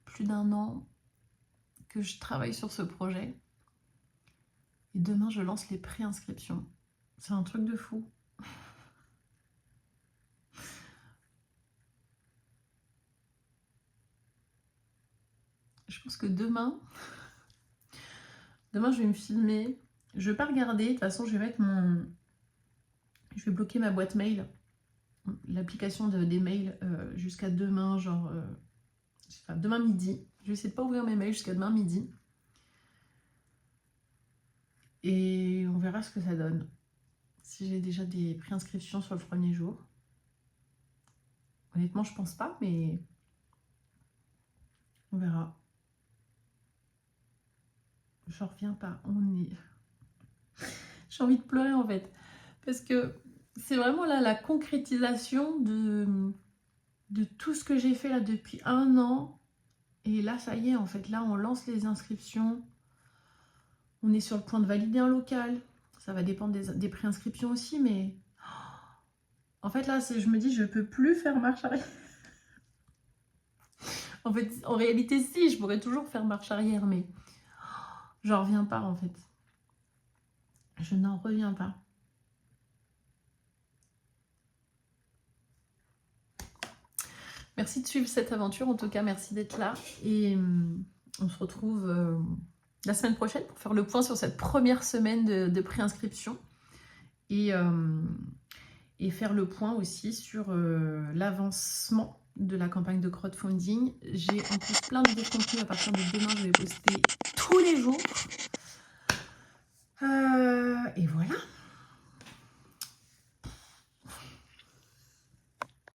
plus d'1 an que je travaille sur ce projet. Et demain, je lance les préinscriptions. C'est un truc de fou. Je pense que demain, je vais me filmer. Je vais pas regarder. De toute façon, je vais mettre je vais bloquer ma boîte mail. L'application des mails jusqu'à demain, genre demain midi. Je vais essayer de pas ouvrir mes mails jusqu'à demain midi. Et on verra ce que ça donne. Si j'ai déjà des préinscriptions sur le premier jour. Honnêtement, je pense pas, mais on verra. J'en reviens pas. J'ai envie de pleurer en fait. Parce que c'est vraiment là la concrétisation de tout ce que j'ai fait là depuis 1 an. Et là, ça y est, en fait, là, on lance les inscriptions. On est sur le point de valider un local. Ça va dépendre des préinscriptions aussi, mais... En fait, là, je me dis, je peux plus faire marche arrière. En fait, en réalité, si, je pourrais toujours faire marche arrière, mais... J'en reviens pas, en fait. Je n'en reviens pas. Merci de suivre cette aventure, en tout cas, merci d'être là. Et on se retrouve la semaine prochaine pour faire le point sur cette première semaine de préinscription. Et faire le point aussi sur l'avancement de la campagne de crowdfunding. J'ai en plus plein de contenu à partir de demain, je vais poster tous les jours. Et voilà.